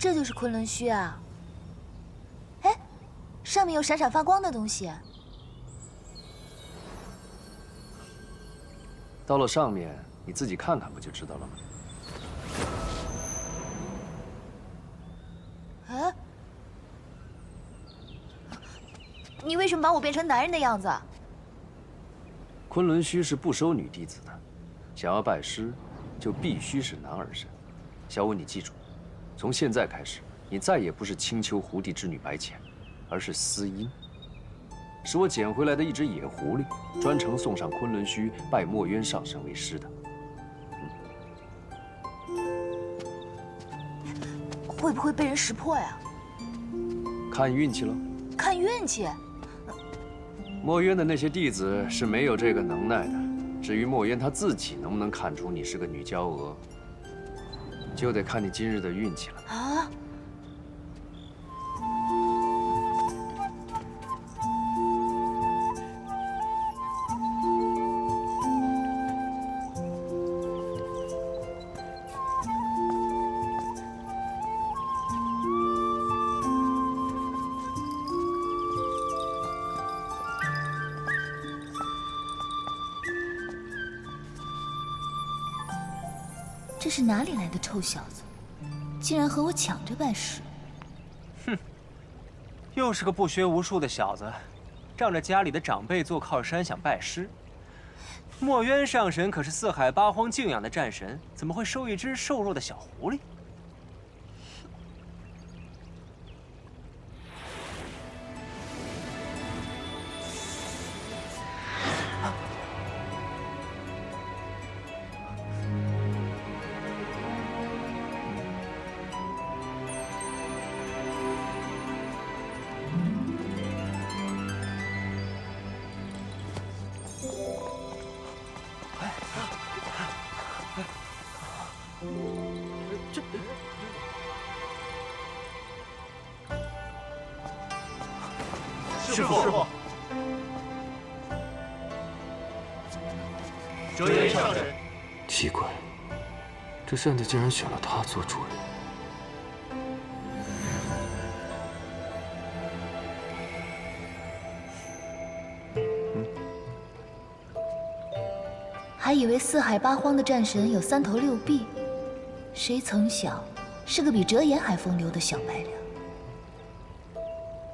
这就是昆仑虚啊！哎，上面有闪闪发光的东西。到了上面，你自己看看不就知道了吗？哎，你为什么把我变成男人的样子？昆仑虚是不收女弟子的，想要拜师，就必须是男儿身。小舞，你记住，从现在开始，你再也不是青丘狐帝之女白浅，而是司音，是我捡回来的一只野狐狸，专程送上昆仑虚拜墨渊上神为师的。会不会被人识破呀？看运气喽。看运气。墨渊的那些弟子是没有这个能耐的。至于墨渊他自己能不能看出你是个女娇娥，就得看你今日的运气了。啊！这是哪里来的臭小子，竟然和我抢着拜师！哼，又是个不学无术的小子，仗着家里的长辈做靠山想拜师。墨渊上神可是四海八荒敬仰的战神，怎么会收一只瘦弱的小狐狸？师父，折颜上神。奇怪，这扇子竟然选了他做主人。还以为四海八荒的战神有3头6臂，谁曾想是个比折颜还风流的小白脸。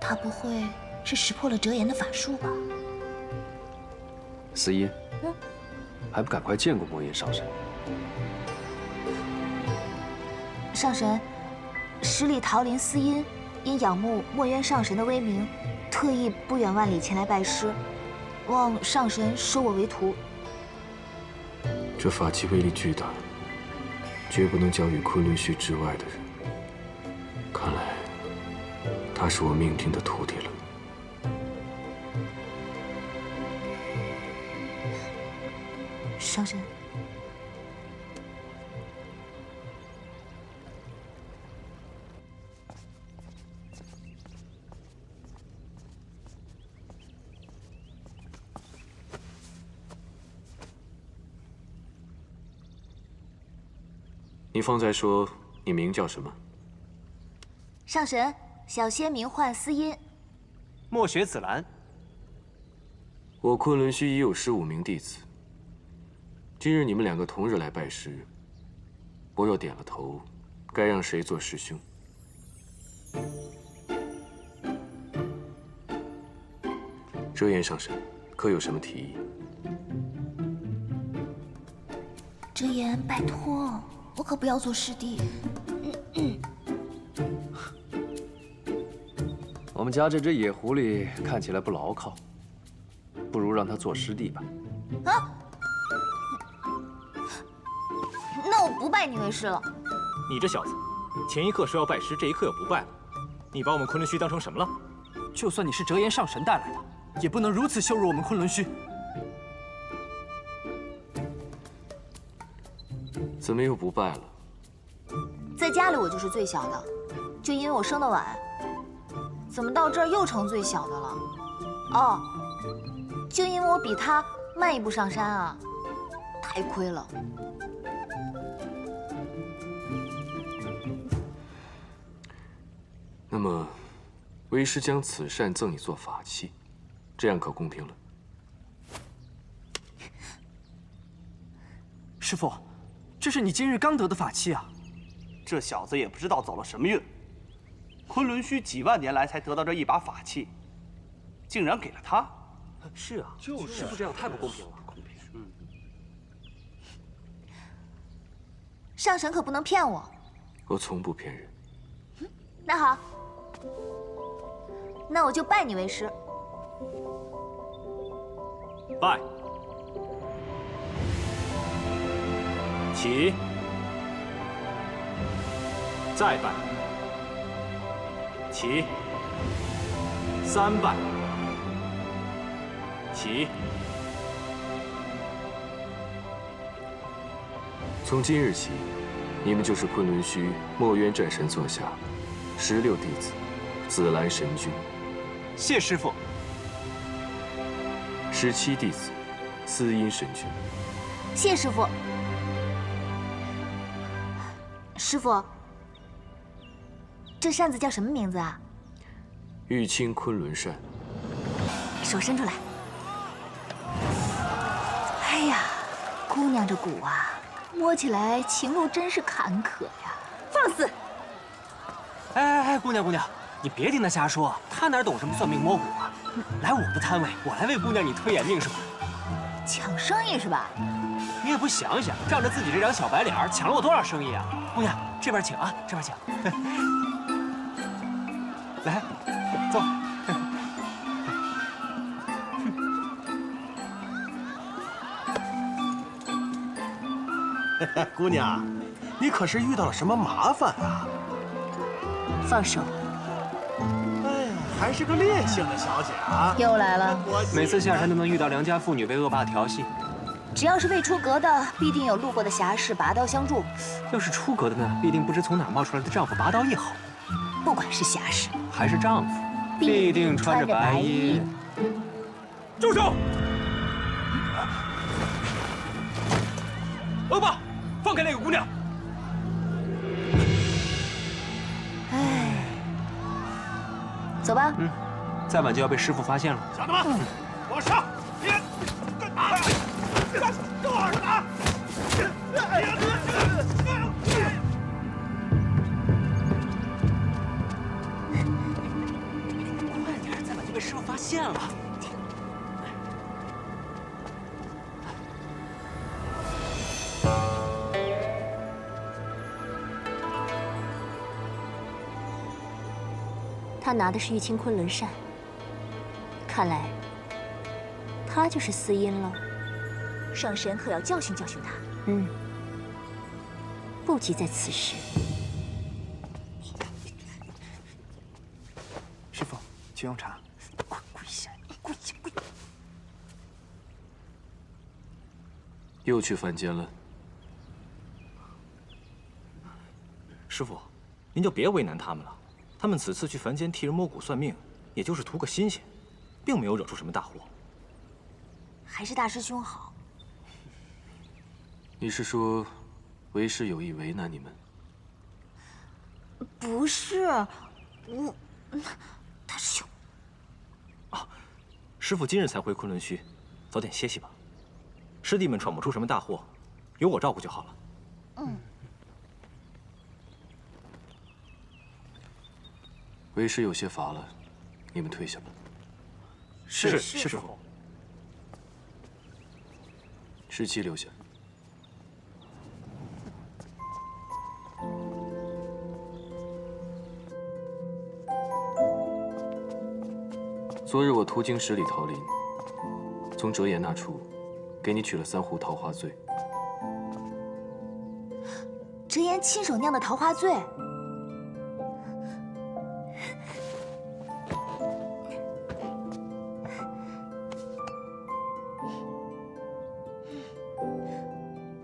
他不会是识破了折颜的法术吧？司音，还不赶快见过墨渊上神？上神，十里桃林司音因仰慕墨渊上神的威名，特意不远万里前来拜师，望上神收我为徒。这法器威力巨大，绝不能交予昆仑虚之外的人。看来，他是我命定的徒弟了。上神，你方才说你名叫什么？上神，小仙名唤司音。墨雪紫兰。我昆仑虚已有15名弟子。今日你们2个同日来拜师，我若点了头，该让谁做师兄？折颜上神，可有什么提议？折颜，拜托，我可不要做师弟。我们家这只野狐狸看起来不牢靠，不如让它做师弟吧。啊！那我不拜你为师了。你这小子，前一刻说要拜师，这一刻又不拜了，你把我们昆仑虚当成什么了？就算你是折颜上神带来的，也不能如此羞辱我们昆仑虚。怎么又不拜了？在家里我就是最小的，就因为我生得晚。怎么到这儿又成最小的了？哦，就因为我比他慢一步上山啊，太亏了。那么，为师将此扇赠你做法器，这样可公平了。师傅，这是你今日刚得的法器啊！这小子也不知道走了什么运，昆仑虚几万年来才得到这一把法器，竟然给了他。是啊，师傅这样太不公平了。上神可不能骗我。我从不骗人。那好，那我就拜你为师。拜。起。再拜。起。3拜。起。从今日起，你们就是昆仑虚墨渊战神座下16弟子，紫兰神君。谢师傅。17弟子，司阴神君。谢师傅。师傅，这扇子叫什么名字啊？玉清昆仑扇。手伸出来。哎呀，姑娘这骨啊，摸起来情路真是坎坷呀！放肆！哎，姑娘，你别听他瞎说，他哪懂什么算命摸骨啊？来我的摊位，我来为姑娘你推眼命是吧？抢生意是吧？你也不想想，仗着自己这张小白脸儿，抢了我多少生意啊！姑娘，这边请啊，这边请。来，坐。姑娘，你可是遇到了什么麻烦啊？放手。哎呀，还是个烈性的小姐啊！又来了。每次下山都能遇到良家妇女被恶霸调戏。只要是未出阁的，必定有路过的侠士拔刀相助；要是出阁的呢，必定不知从哪冒出来的丈夫拔刀一吼。不管是侠士还是丈夫，必定穿着白衣。住手！恶霸，放开那个姑娘！唉，走吧。再晚就要被师傅发现了。小的们，往上！快点，再晚就被师傅发现了。他拿的是玉清昆仑扇，看来他就是司阴了。上神可要教训教训他。不急在此时。师傅，请用茶。跪下，跪下，跪下！又去凡间了。师傅，您就别为难他们了。他们此次去凡间替人摸骨算命，也就是图个新鲜，并没有惹出什么大祸。还是大师兄好。你是说，为师有意为难你们？不是，我，大师兄。师傅今日才回昆仑虚，早点歇息吧。师弟们闯不出什么大祸，有我照顾就好了。为师有些乏了，你们退下吧。是师傅。17留下。昨日我途经十里桃林，从折颜那处，给你取了3壶桃花醉。折颜亲手酿的桃花醉。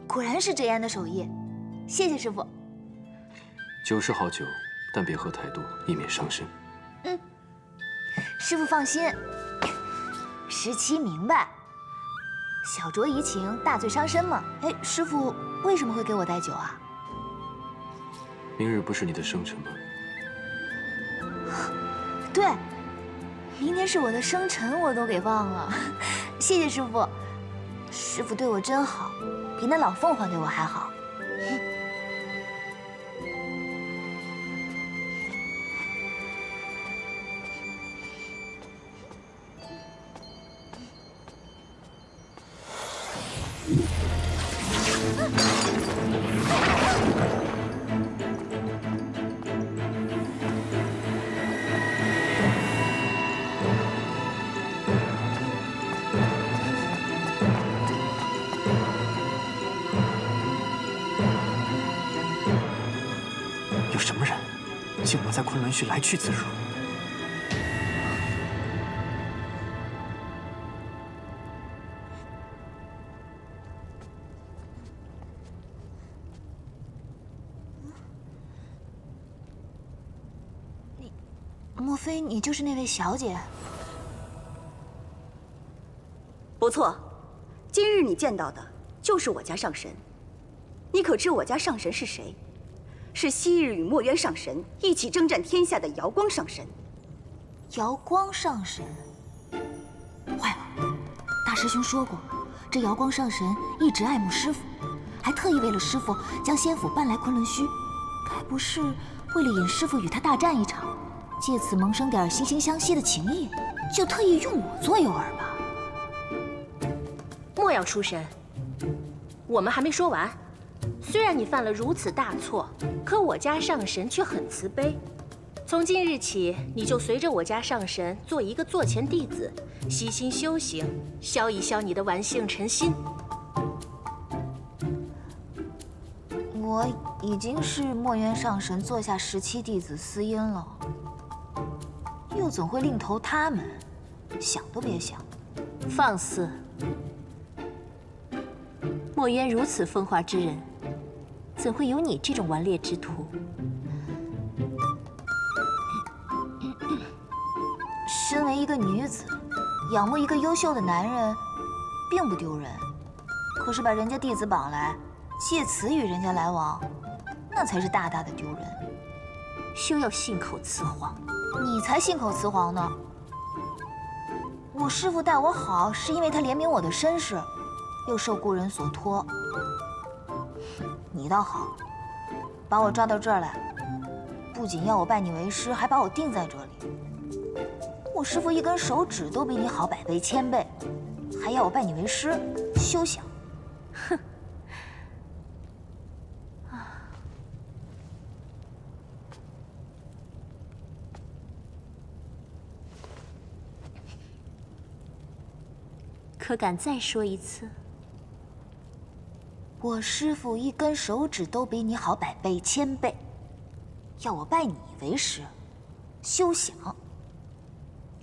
果然是折颜的手艺，谢谢师傅。酒是好酒，但别喝太多，以免伤身。师傅放心，17明白。小酌怡情，大醉伤身嘛。哎，师傅为什么会给我带酒啊？明日不是你的生辰吗？对，明天是我的生辰，我都给忘了。谢谢师傅，师傅对我真好，比那老凤凰对我还好。有什么人竟能在昆仑虚来去自如？莫非你就是那位小姐？不错，今日你见到的就是我家上神。你可知我家上神是谁？是昔日与墨渊上神一起征战天下的瑶光上神。瑶光上神，坏了！大师兄说过，这瑶光上神一直爱慕师傅，还特意为了师傅将仙府搬来昆仑虚，该不是为了引师傅与他大战一场？借此萌生点惺惺相惜的情谊，就特意用我做诱饵吧。莫要出神，我们还没说完。虽然你犯了如此大错，可我家上神却很慈悲。从今日起，你就随着我家上神做一个座前弟子，悉心修行，消一消你的顽性尘心。我已经是墨渊上神座下17弟子司音了。又怎会另投他们？想都别想！放肆！墨渊如此风华之人，怎会有你这种顽劣之徒？身为一个女子，仰慕一个优秀的男人，并不丢人。可是把人家弟子绑来，借此与人家来往，那才是大大的丢人。休要信口雌黄！你才信口雌黄呢！我师父待我好，是因为他怜悯我的身世，又受故人所托。你倒好，把我抓到这儿来，不仅要我拜你为师，还把我定在这里。我师父一根手指都比你好100倍、1000倍，还要我拜你为师，休想！哼！可敢再说一次？我师父一根手指都比你好100倍、1000倍，要我拜你为师，休想！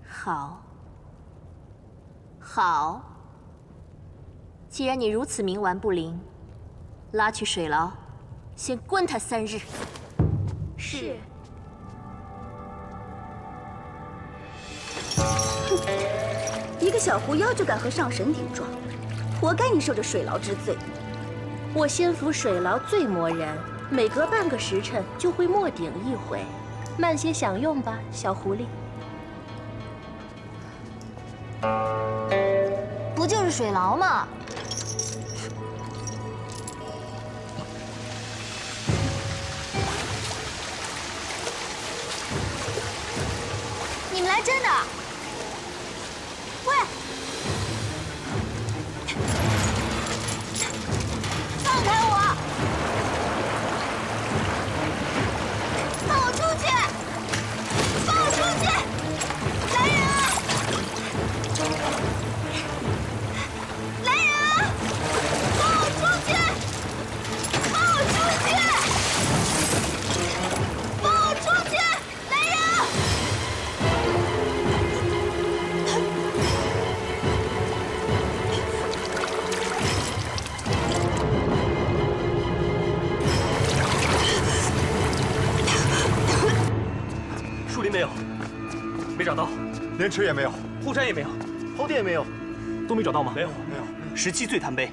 好，好。既然你如此冥顽不灵，拉去水牢，先关他3日。是。一个小狐妖就敢和上神顶撞，活该你受这水牢之罪。我仙府水牢最磨人，每隔半个时辰就会没顶一回，慢些享用吧，小狐狸。不就是水牢吗？你们来真的？喂！放开我！放我出去！放我出去！来人啊！来人啊！放我出去！放我出去！放我出去！来人啊！树林没有，没找到，连池也没有，后山也没有，后殿也没有，都没找到吗？没有。 17岁坛杯，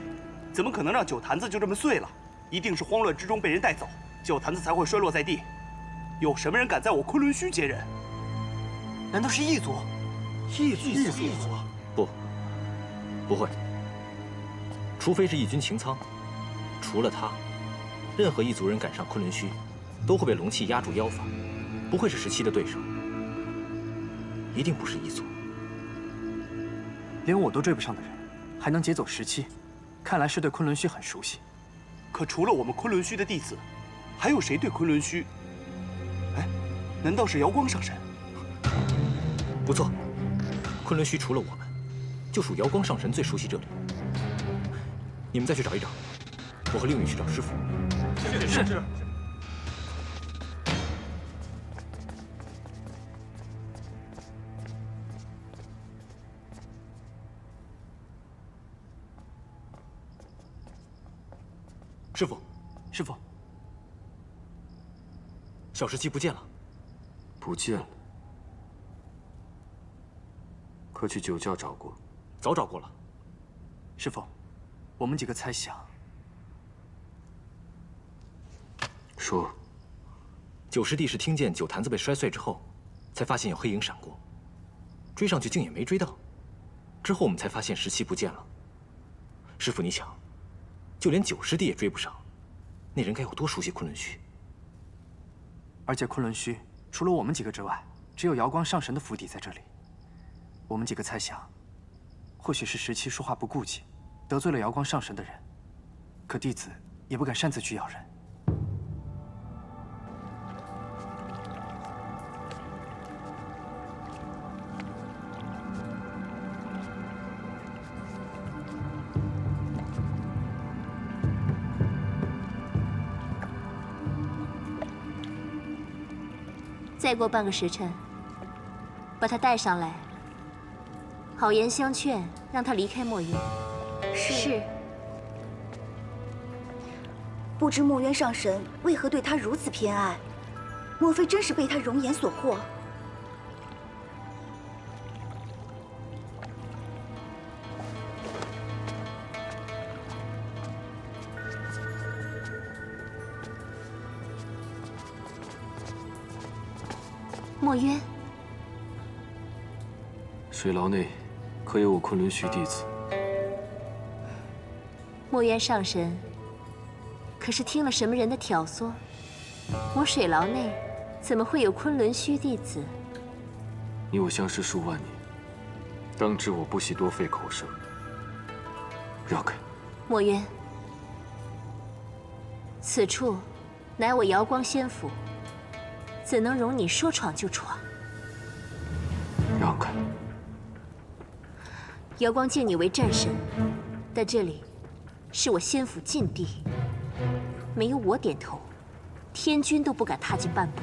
怎么可能让酒坛子就这么碎了？一定是慌乱之中被人带走，酒坛子才会摔落在地。有什么人敢在我昆仑虚接人？难道是异族？异族？不会。除非是异军擎苍，除了他，任何异族人赶上昆仑虚，都会被龙气压住妖法，不会是17的对手。一定不是异族。连我都追不上的人，还能劫走17，看来是对昆仑虚很熟悉。可除了我们昆仑虚的弟子，还有谁对昆仑虚？哎，难道是瑶光上神？不错，昆仑虚除了我们，就属瑶光上神最熟悉这里。你们再去找一找，我和令宇去找师傅。是。师傅，师傅，小17不见了。不见了。可去酒窖找过？早找过了。师傅，我们几个猜想。说。九师弟是听见酒坛子被摔碎之后，才发现有黑影闪过，追上去竟也没追到。之后我们才发现17不见了。师傅，你想，就连九师弟也追不上，那人该有多熟悉昆仑虚？而且昆仑虚除了我们几个之外，只有瑶光上神的府邸在这里。我们几个猜想，或许是17说话不顾忌，得罪了瑶光上神的人，可弟子也不敢擅自去咬人。再过半个时辰，把他带上来，好言相劝，让他离开墨渊。是。不知墨渊上神为何对他如此偏爱？莫非真是被他容颜所惑？墨渊，水牢内可有我昆仑虚弟子？墨渊上神，可是听了什么人的挑唆？我水牢内怎么会有昆仑虚弟子？你我相识数万年，当知我不惜多费口舌。让开！墨渊，此处乃我瑶光仙府。怎能容你说闯就闯？让开！瑶光敬你为战神，但这里是我仙府禁地，没有我点头，天君都不敢踏进半步。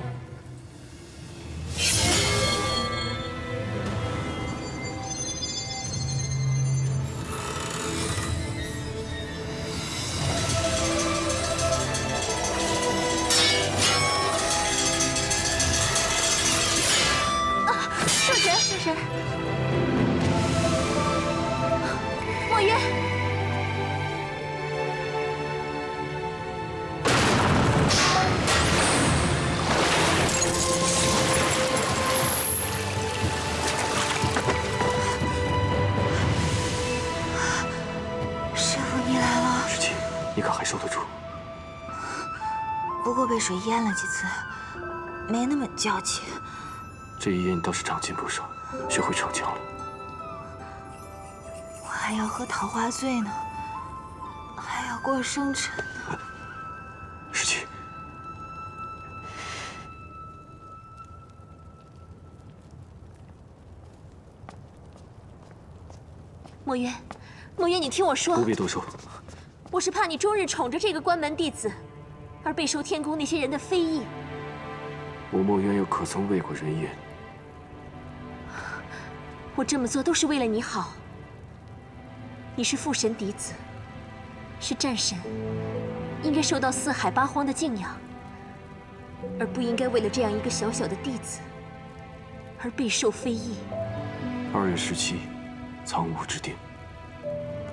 上神，墨渊，师傅你来了。17，你可还受得住？不过被水淹了几次，没那么娇气。这一夜你倒是长进不少，学会逞强了。我还要喝桃花醉呢，还要过生辰呢。17，墨渊，墨渊，你听我说。不必多说。我是怕你终日宠着这个关门弟子，而备受天宫那些人的非议。我墨渊又可曾为过人言？我这么做都是为了你好。你是父神嫡子，是战神，应该受到四海八荒的敬仰，而不应该为了这样一个小小的弟子而备受非议。2月17，苍梧之巅，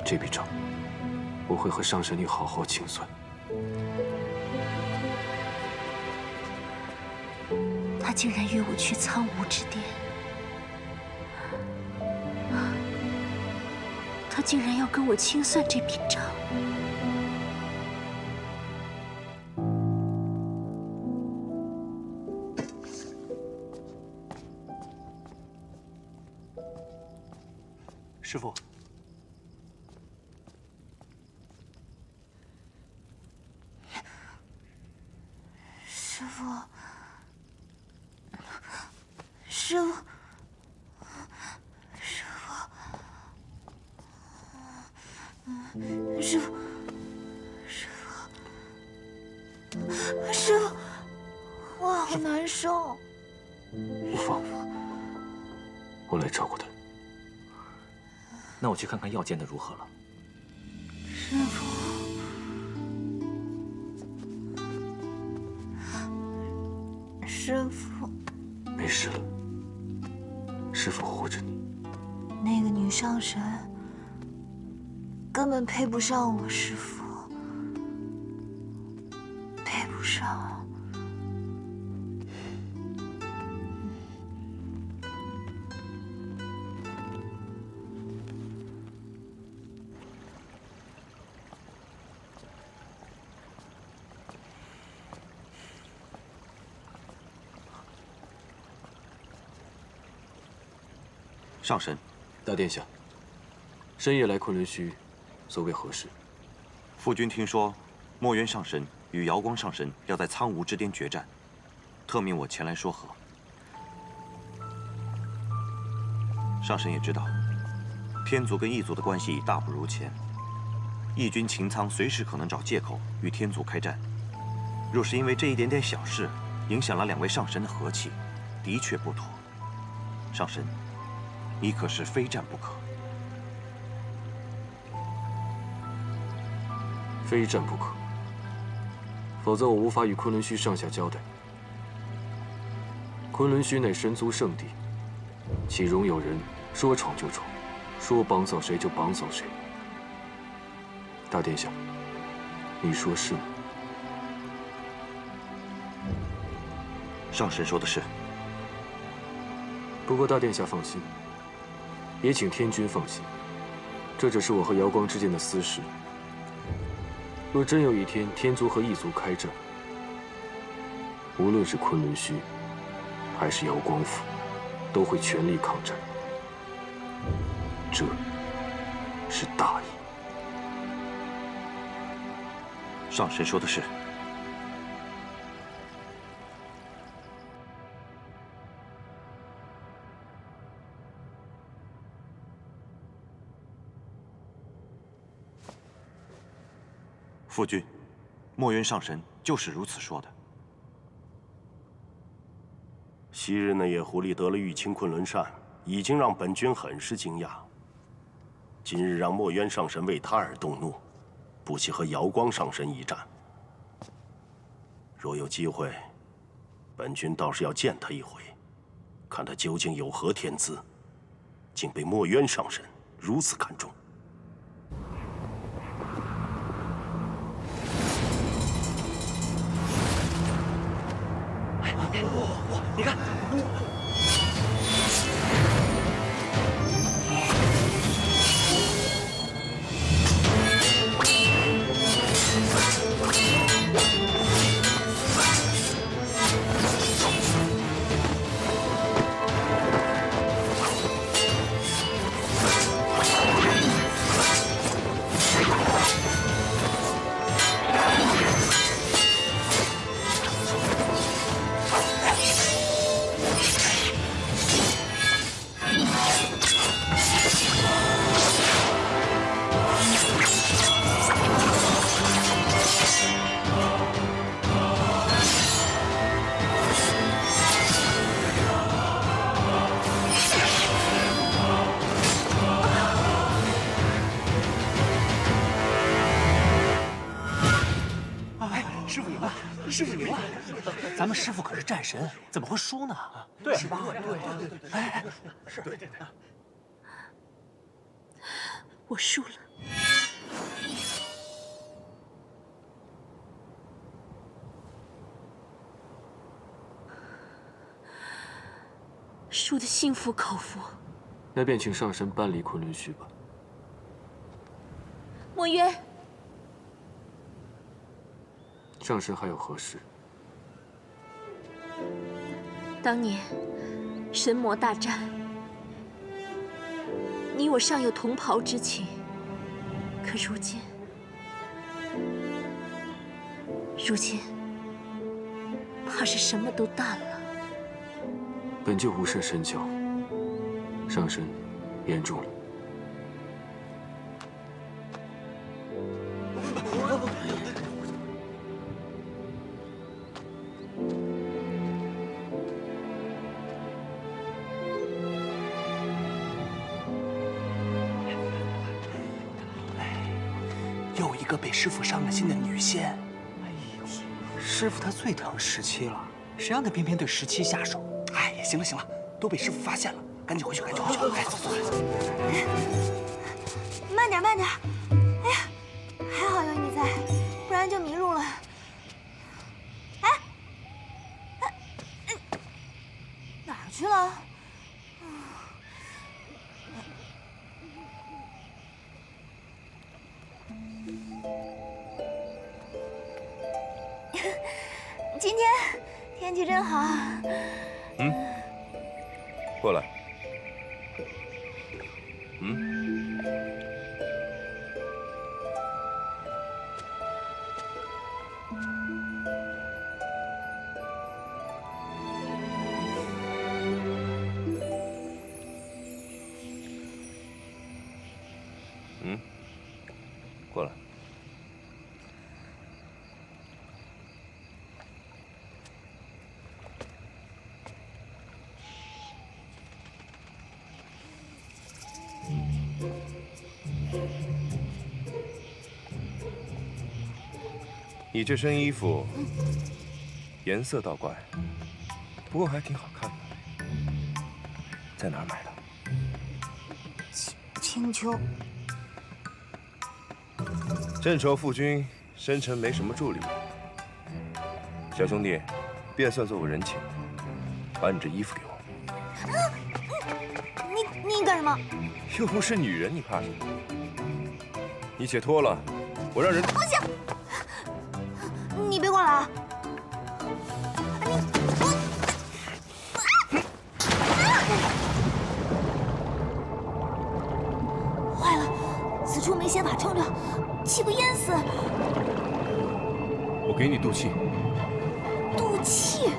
这笔账我会和上神你好好清算。他竟然约我去苍梧之巅。他竟然要跟我清算这笔账。师傅，师傅，师傅，师傅，师傅，师傅，我好难受。无妨，我来照顾他。那我去看看药煎的如何了。师傅，师傅，没事了，师傅护着你。那个女上神根本配不上我，师傅，配不上。上神，大殿下，深夜来昆仑虚，所谓何事？夫君听说，墨渊上神与瑶光上神要在苍梧之巅决战，特命我前来说和。上神也知道，天族跟异族的关系已大不如前，异军擎苍随时可能找借口与天族开战。若是因为这一点点小事，影响了两位上神的和气，的确不妥。上神，你可是非战不可。非战不可，否则我无法与昆仑虚上下交代。昆仑虚乃神族圣地，岂容有人说闯就闯，说绑走谁就绑走谁？大殿下，你说是吗？上神说的是。不过大殿下放心，也请天君放心，这只是我和瑶光之间的私事。若真有一天天族和异族开战，无论是昆仑虚，还是瑶光府，都会全力抗战。这是大义。上神说的是。夫君，墨渊上神就是如此说的。昔日那野狐狸得了玉清昆仑扇，已经让本君很是惊讶。今日让墨渊上神为他而动怒，不惜和瑶光上神一战。若有机会，本君倒是要见他一回，看他究竟有何天资，竟被墨渊上神如此看重。你看，师傅赢了！咱们师傅可是战神，怎么会输呢？对，是吧？对。哎，是。对。我输了。输得心服口服。那便请上神搬离昆仑虚吧。墨渊，上神还有何事？当年神魔大战，你我尚有同袍之情，可如今，怕是什么都淡了。本就无甚深交，上神言重了。又一个被师傅伤了心的女仙。哎呦，师傅他最疼17了，谁让他偏偏对17下手？哎呀，行了行了，都被师傅发现了，赶紧回去，赶紧回去！哎，走。慢点，慢点！哎呀，还好有你在，不然就迷路了。哪儿去了？今天天气真好。过来。过来。你这身衣服颜色倒怪，不过还挺好看的。在哪儿买的？青丘。镇守副军，深沉没什么助力。小兄弟，便算做我人情，把你这衣服给我。你干什么？又不是女人，你怕什么？你且脱了，我让人。不行，你别过来啊！坏了，此处没仙法撑着，岂不淹死？我给你渡气。渡气？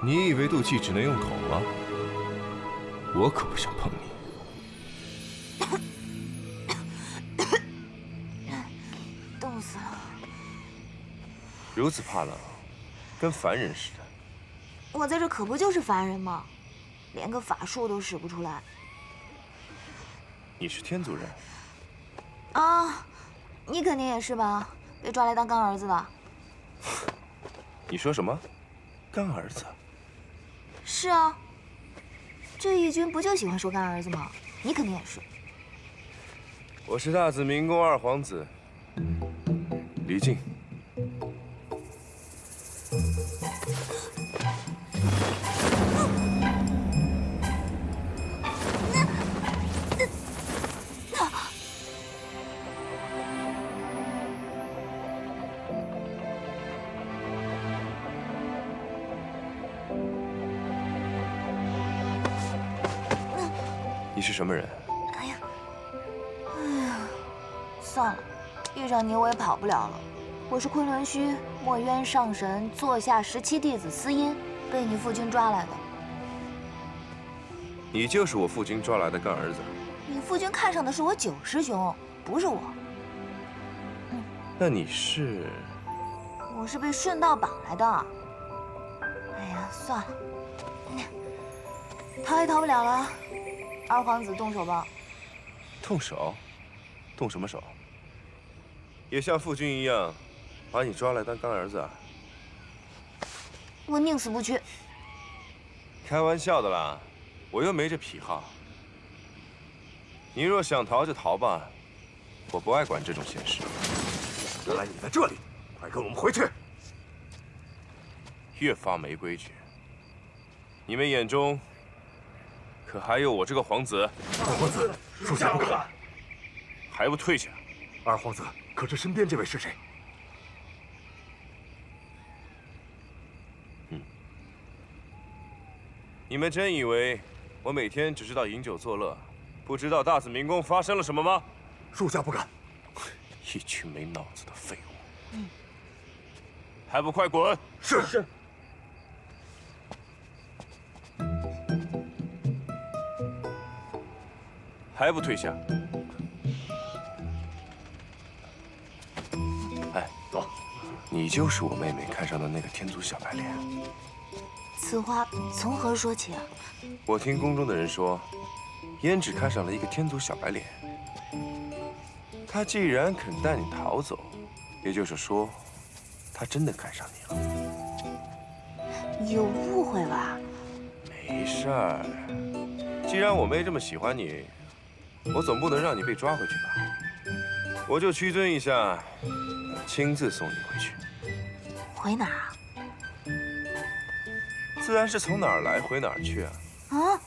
你以为渡气只能用口吗？我可不想碰你。冻死了！如此怕冷，跟凡人似的。我在这可不就是凡人吗？连个法术都使不出来。你是天族人啊，你肯定也是吧？被抓来当干儿子的。你说什么？干儿子？是啊，这义军不就喜欢说干儿子吗？你肯定也是。我是大子明宫二皇子离敬。你是什么人？哎呀，算了，遇上你我也跑不了了。我是昆仑虚墨渊上神座下17弟子司音，被你父君抓来的。你就是我父君抓来的干儿子。你父君看上的是我9师兄，不是我。那你是？我是被顺道绑来的。哎呀，算了，逃也逃不了了。二皇子动手吧。动手？动什么手？也像父君一样，把你抓来当干儿子啊？我宁死不屈。开玩笑的啦，我又没这癖好。你若想逃就逃吧，我不爱管这种闲事。原来你在这里，快跟我们回去！越发没规矩。你们眼中可还有我这个皇子？二皇子，属下不敢。还不退下！二皇子，可知身边这位是谁？你们真以为我每天只知道饮酒作乐，不知道大紫明宫发生了什么吗？属下不敢。一群没脑子的废物！还不快滚！是。还不退下！哎，走。你就是我妹妹看上的那个天族小白脸。此话从何说起啊？我听宫中的人说，胭脂看上了一个天族小白脸。他既然肯带你逃走，也就是说，他真的看上你了。有误会吧？没事儿。既然我妹这么喜欢你，我总不能让你被抓回去吧？我就屈尊一下，亲自送你回去。回哪儿啊？自然是从哪儿来回哪儿去啊！啊！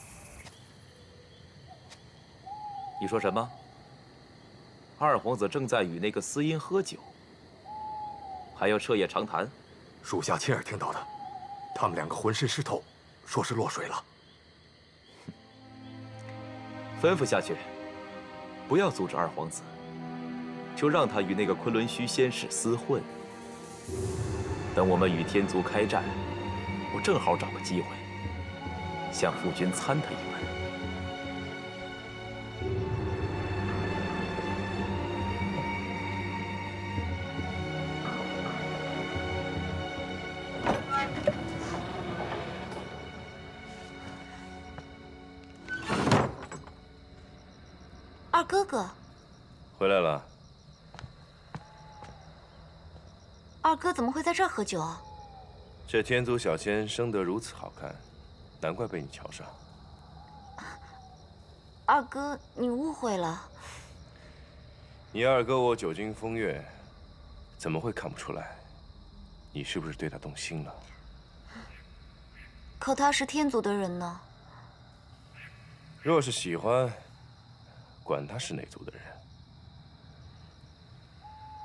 你说什么？二皇子正在与那个司音喝酒，还要彻夜长谈。属下亲耳听到的，他们两个浑身湿透，说是落水了。吩咐下去，不要阻止二皇子，就让他与那个昆仑虚仙士厮混。等我们与天族开战，我正好找个机会，向父君参他一番。二哥哥，回来了。二哥怎么会在这儿喝酒啊？这天族小仙生得如此好看，难怪被你瞧上。二哥，你误会了。你二哥我久经风月，怎么会看不出来？你是不是对他动心了？可他是天族的人呢。若是喜欢，管他是哪族的人。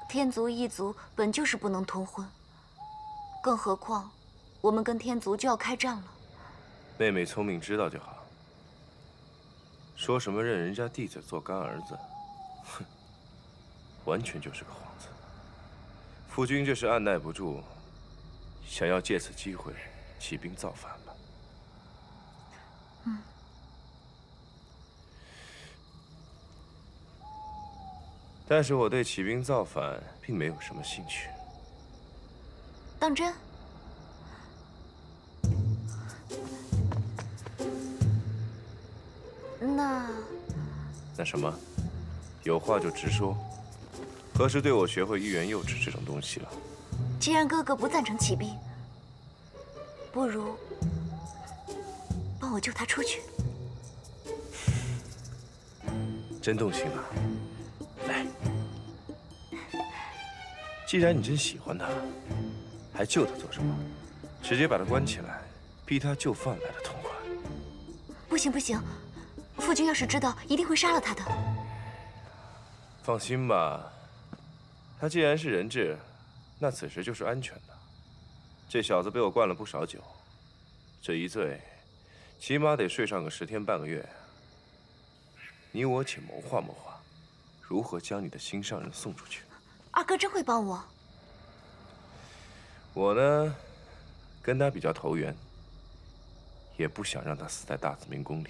天族异族本就是不能通婚，更何况我们跟天族就要开战了。妹妹聪明，知道就好。说什么认人家弟子做干儿子，哼，完全就是个幌子。夫君这是按耐不住，想要借此机会起兵造反吧？嗯。但是我对起兵造反并没有什么兴趣。当真？那什么，有话就直说。何时对我学会欲言又止这种东西了？既然哥哥不赞成起兵，不如帮我救他出去。真动心了。来，既然你真喜欢他，还救他做什么？直接把他关起来，逼他就范来的痛快。不行不行，父君要是知道，一定会杀了他的。放心吧，他既然是人质，那此时就是安全的。这小子被我灌了不少酒，这一醉，起码得睡上个10天半个月。你我且谋划谋划，如何将你的心上人送出去？二哥真会帮我。我呢，跟他比较投缘，也不想让他死在大紫明宫里。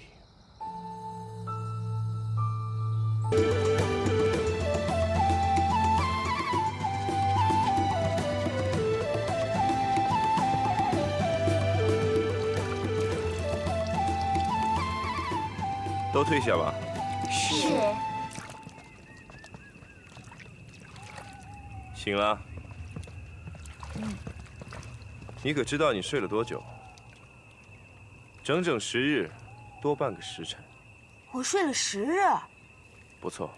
都退下吧。是。醒了。你可知道你睡了多久？整整10日，多半个时辰。我睡了10日。不错，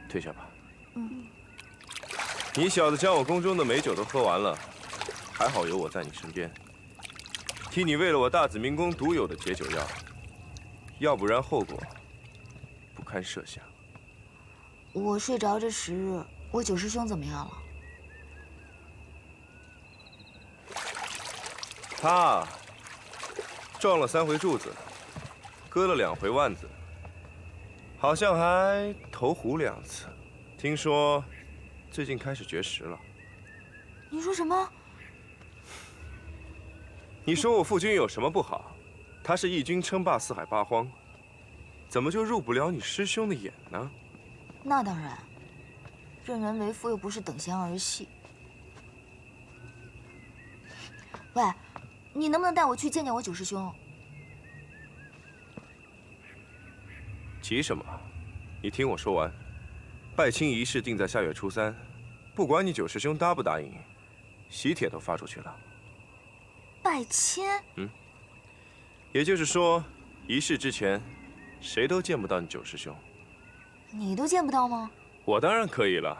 退下吧。你小子将我宫中的美酒都喝完了，还好有我在你身边，替你喂了我大紫明宫独有的解酒药，要不然后果不堪设想。我睡着这10日，我九师兄怎么样了？他撞了3回柱子，割了2回腕子，好像还投湖2次。听说最近开始绝食了。你说什么？你说我父君有什么不好？他是义军称霸四海八荒，怎么就入不了你师兄的眼呢？那当然，任人唯夫又不是等闲儿戏。喂，你能不能带我去见见我九师兄？急什么？你听我说完。拜亲仪式定在下月初3，不管你九师兄答不答应，喜帖都发出去了。拜亲？也就是说，仪式之前，谁都见不到你九师兄。你都见不到吗？我当然可以了，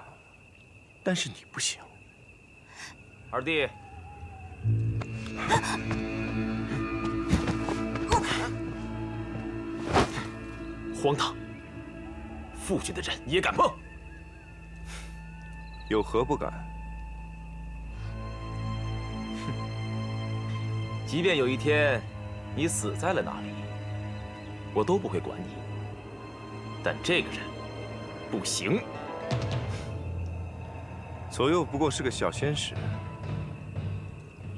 但是你不行。二弟，荒唐！父君的人你也敢碰？有何不敢？即便有一天你死在了哪里，我都不会管你。但这个人不行。左右不过是个小仙使，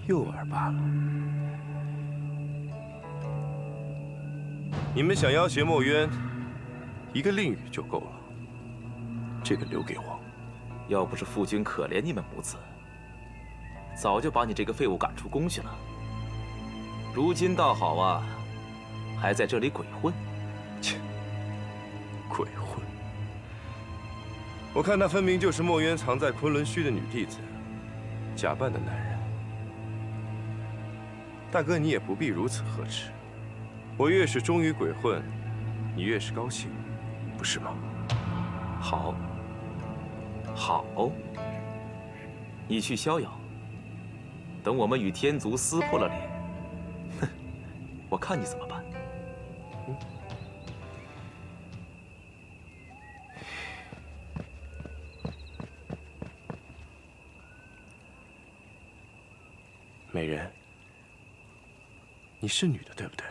诱饵罢了。你们想要挟墨渊，一个令语就够了。这个留给我。要不是父君可怜你们母子，早就把你这个废物赶出宫去了。如今倒好啊，还在这里鬼混。切，鬼混！我看他分明就是墨渊藏在昆仑虚的女弟子，假扮的男人。大哥，你也不必如此呵斥。我越是忠于鬼混，你越是高兴，不是吗？好，好，你去逍遥。等我们与天族撕破了脸，哼，我看你怎么办。美人，你是女的，对不对？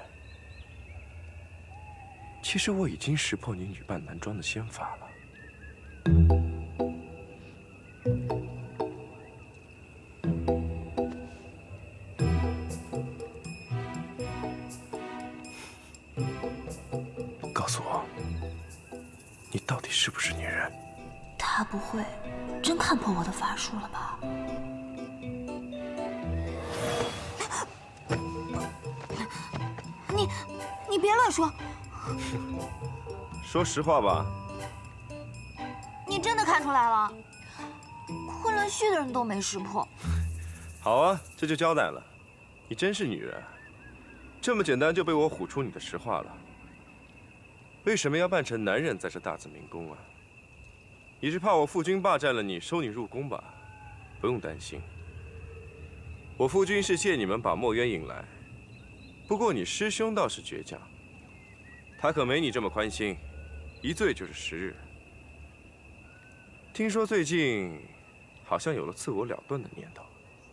其实我已经识破你女扮男装的仙法了。告诉我，你到底是不是女人？他不会真看破我的法术了吧？你别乱说。说实话吧，你真的看出来了？昆仑虚的人都没识破。好啊，这就交代了。你真是女人，这么简单就被我唬出你的实话了。为什么要扮成男人在这大紫明宫啊？你是怕我父君霸占了你，收你入宫吧？不用担心，我父君是借你们把墨渊引来。不过你师兄倒是倔强，他可没你这么宽心，一醉就是10日。听说最近好像有了自我了断的念头。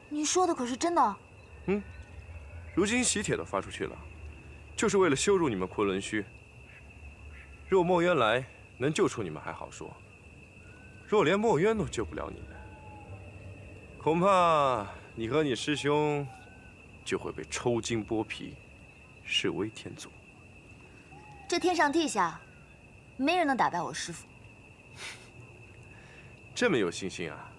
你说的可是真的？如今喜帖都发出去了，就是为了羞辱你们昆仑虚。若墨渊来能救出你们还好说，若连墨渊都救不了你们，恐怕你和你师兄就会被抽筋剥皮，示威天族。这天上地下，没人能打败我师父。这么有信心啊？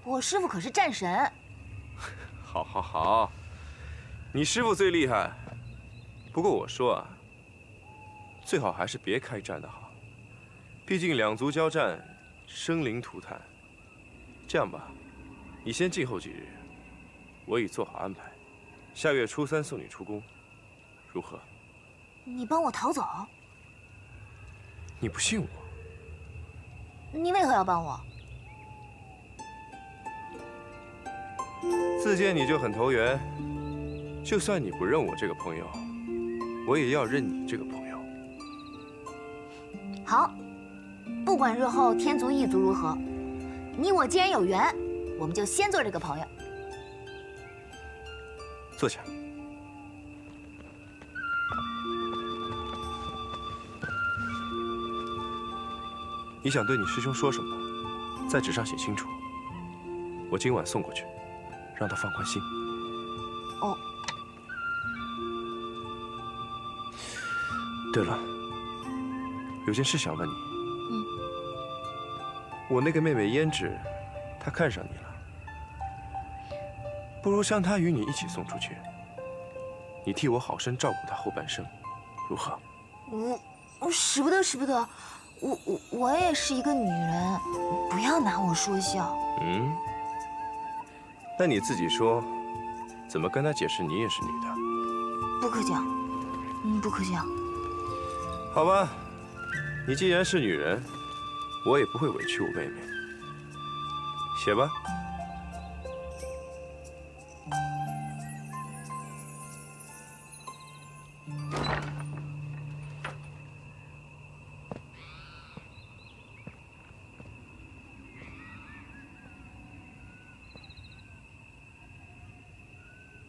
我师父可是战神。好，好，好，你师父最厉害。不过我说啊，最好还是别开战的好，毕竟两族交战，生灵涂炭。这样吧，你先静候几日，我已做好安排，下月初3送你出宫，如何？你帮我逃走？你不信我？你为何要帮我？自见你就很投缘，就算你不认我这个朋友，我也要认你这个朋友。好，不管日后天族异族如何，你我既然有缘，我们就先做这个朋友。坐下。你想对你师兄说什么，在纸上写清楚。我今晚送过去，让他放宽心。哦。对了，有件事想问你。我那个妹妹胭脂，她看上你了，不如将她与你一起送出去，你替我好生照顾她后半生，如何？我使不得，使不得。我也是一个女人，不要拿我说笑。那你自己说，怎么跟她解释你也是女的？不可讲，不可讲。好吧，你既然是女人，我也不会委屈我妹妹。写吧。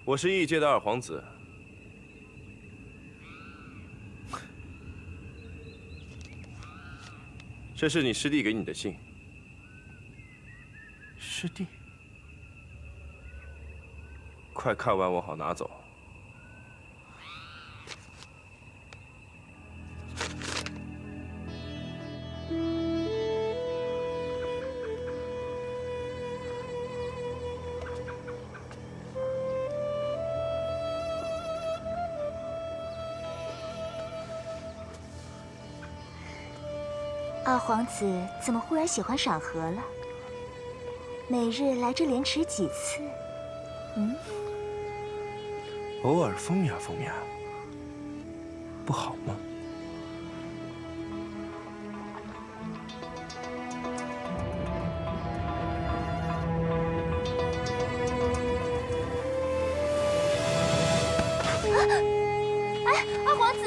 我是异界的二皇子。这是你师弟给你的信。师弟，快看完我好拿走。二皇子怎么忽然喜欢赏荷了？每日来这莲池几次？偶尔风雅风雅，不好吗？哎，二皇子！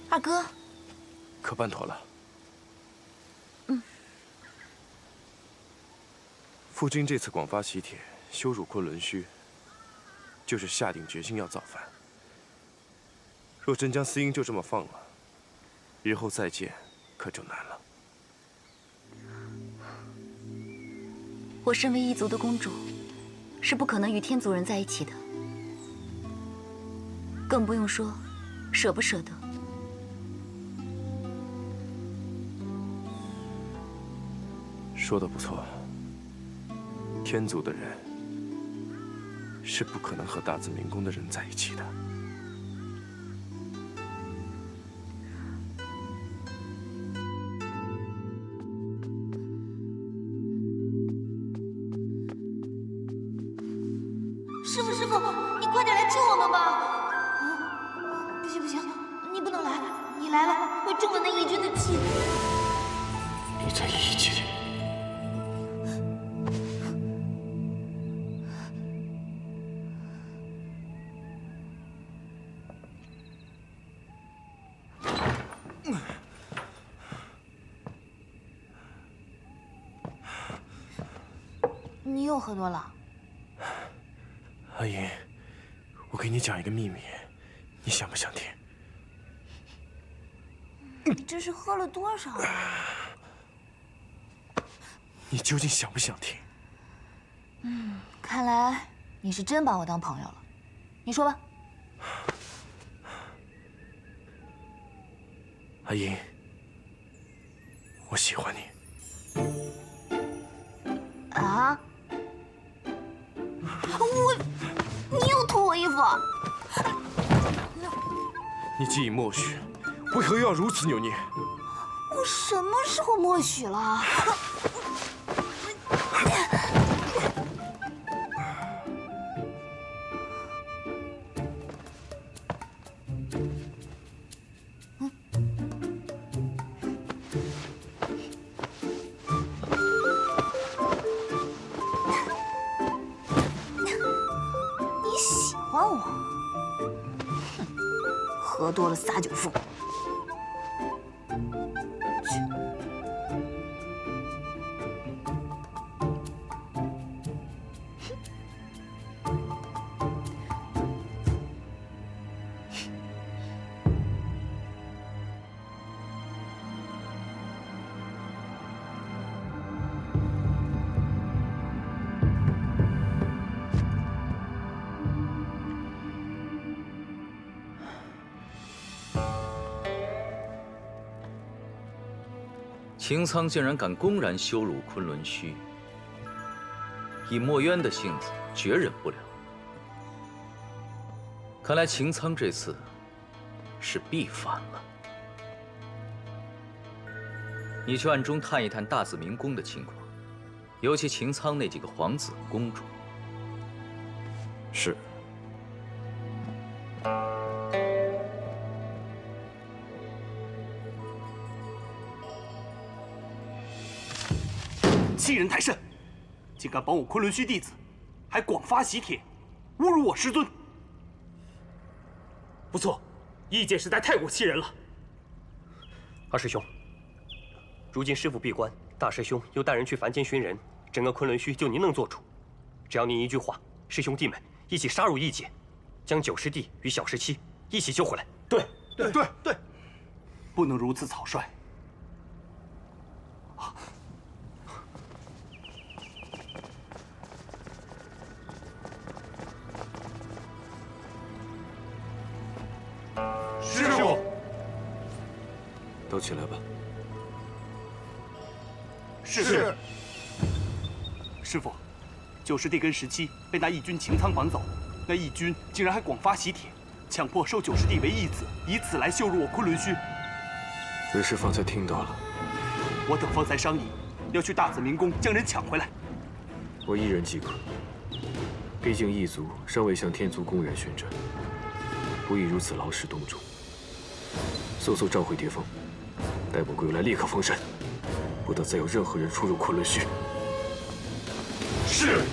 二哥，可办妥了。夫君这次广发喜帖，羞辱昆仑虚，就是下定决心要造反。若真将司音就这么放了，日后再见可就难了。我身为异族的公主，是不可能与天族人在一起的，更不用说舍不舍得。说得不错，天族的人是不可能和大紫明宫的人在一起的。师傅，师傅，你快点来救我们吧！不行不行，你不能来，你来了会中了那义军的气。你在异界。你又喝多了。阿银，我给你讲一个秘密，你想不想听？你这是喝了多少啊？你究竟想不想听？看来你是真把我当朋友了。你说吧。阿银，我喜欢你。啊？你又脱我衣服！你既已默许，为何又要如此扭捏？我什么时候默许了？欢我。哼，喝多了撒酒疯。擎苍竟然敢公然羞辱昆仑虚，以墨渊的性子，绝忍不了。看来擎苍这次是必反了。你去暗中探一探大紫明宫的情况，尤其擎苍那几个皇子公主。是。欺人太甚，竟敢绑我昆仑虚弟子，还广发喜帖，侮辱我师尊。不错，意见实在太过欺人了。二师兄，如今师父闭关，大师兄又带人去凡间寻人，整个昆仑虚就您能做主。只要您一句话，师兄弟们一起杀入异界，将九师弟与小十七一起救回来。对，不能如此草率。师傅，都起来吧。是。师傅，九师弟跟17被那义军擎苍绑走，那义军竟然还广发喜帖，强迫收九师弟为义子，以此来羞辱我昆仑虚。为师方才听到了。我等方才商议，要去大紫明宫将人抢回来。我一人即可。毕竟异族尚未向天族公然宣战，不宜如此劳师动众。速召回蝶峰，待我归来立刻封神，不得再有任何人出入昆仑虚。是。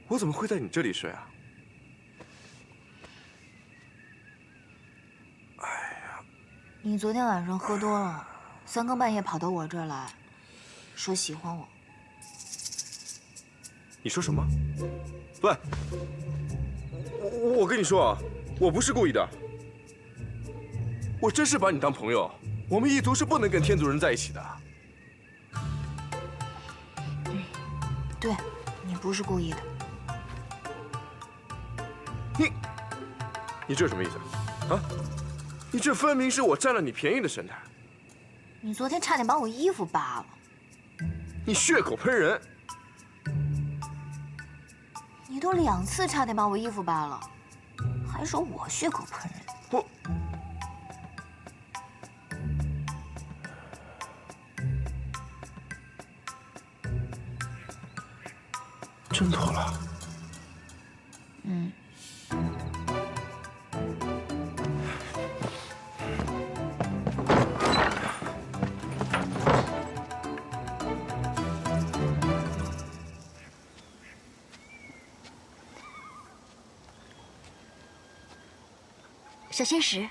我怎么会在你这里睡啊？你昨天晚上喝多了，3更半夜跑到我这儿来，说喜欢我。你说什么？喂，我跟你说啊，我不是故意的。我真是把你当朋友，我们异族是不能跟天族人在一起的。对，你不是故意的。你这什么意思啊？你这分明是我占了你便宜的神态。你昨天差点把我衣服扒了。你血口喷人！你都2次差点把我衣服扒了，还说我血口喷人。不，真脱了。嗯。小仙石，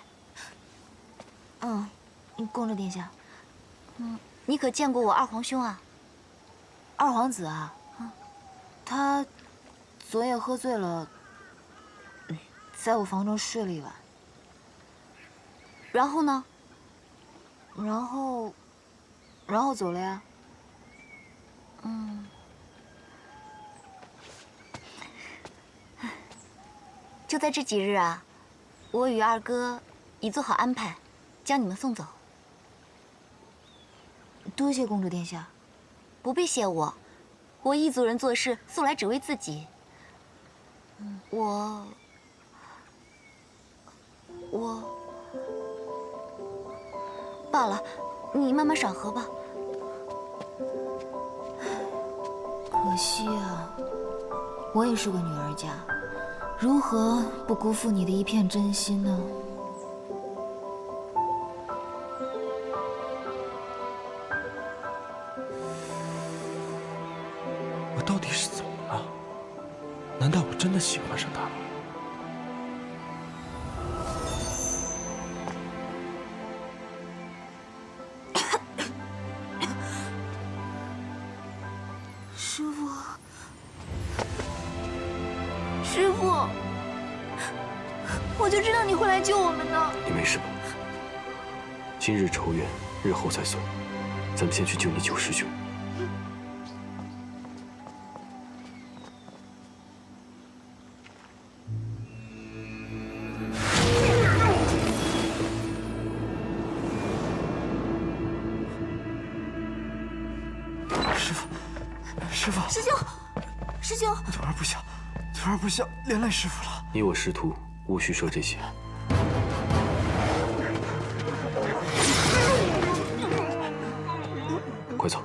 公主殿下，你可见过我二皇兄啊？二皇子啊，他昨夜喝醉了，在我房中睡了一晚。然后呢？然后走了呀。就在这几日啊。我与二哥已做好安排，将你们送走。多谢公主殿下。不必谢我，我异族人做事素来只为自己。我罢了，你慢慢赏荷吧。可惜啊，我也是个女儿家，如何不辜负你的一片真心呢？我到底是怎么了？难道我真的喜欢上他了？师傅，师傅，我就知道你会来救我们的。你没事吧？今日仇怨，日后再算。咱们先去救你九师兄。师傅，师兄，师兄，徒儿不孝，徒儿不孝，连累师傅了。你我师徒无需说这些。快走！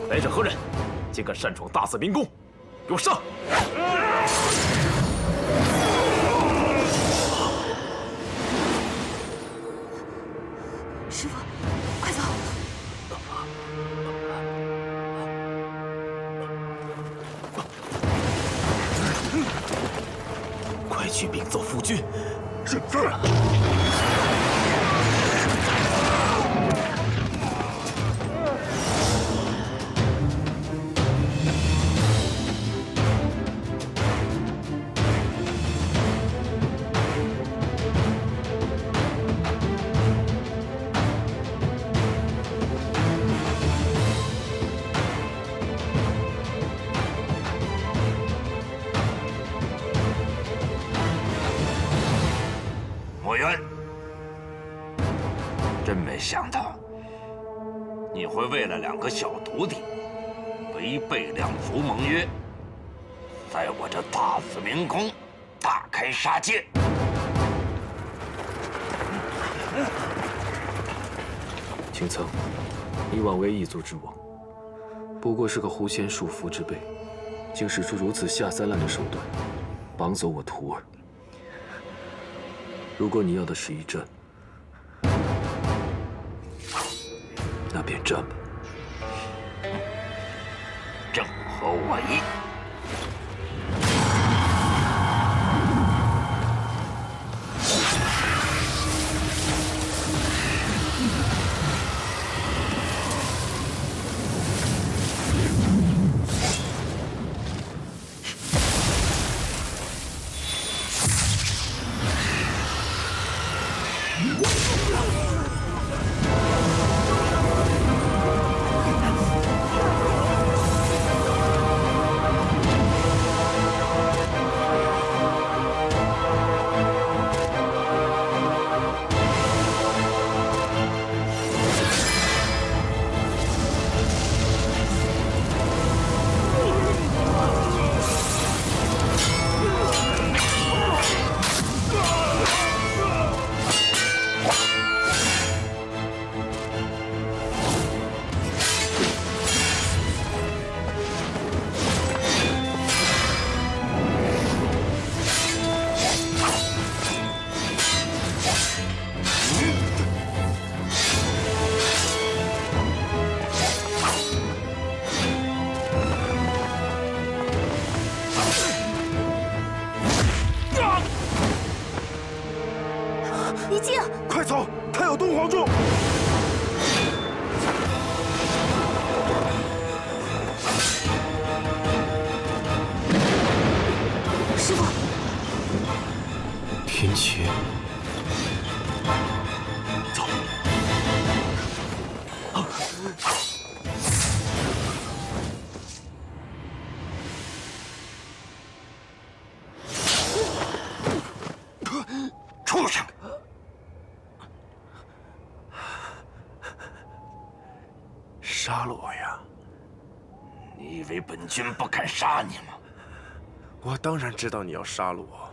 来者何人？竟敢擅闯大寺明宫！给我上！师傅，快走！快去禀奏夫君。是。墨渊，真没想到你会为了2个小徒弟违背两族盟约，在我这大慈明宫大开杀戒。青苍，你枉为异族之王，不过是个狐仙束缚之辈，竟使出如此下三滥的手段，绑走我徒儿。如果你要的是一战，那便战吧。正合我意。李靖，快走！他有东皇柱。师傅，天劫。走。畜生！杀了我呀！你以为本君不敢杀你吗？我当然知道你要杀了我，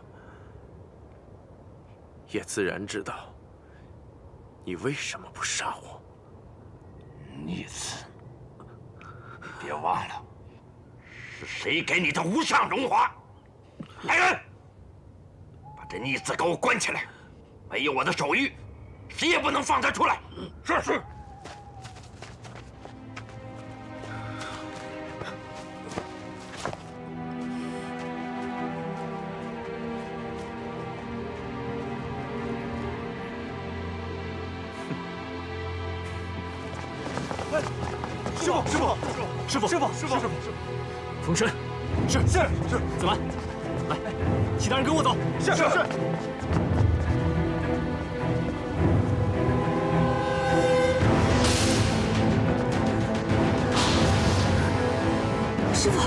也自然知道你为什么不杀我？逆子，别忘了，是谁给你的无上荣华？来人，把这逆子给我关起来！没有我的手谕，谁也不能放他出来。是是。师傅！冯深，是，子完，来，其他人跟我走。是。师傅，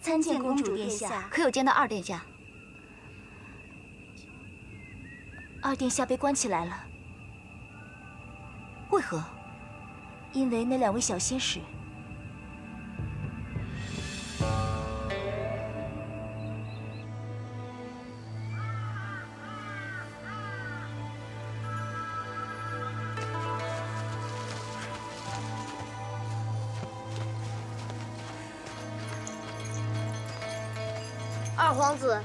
参见公主殿下。可有见到二殿下？二殿下被关起来了。为何？因为那2位小仙使。二皇子，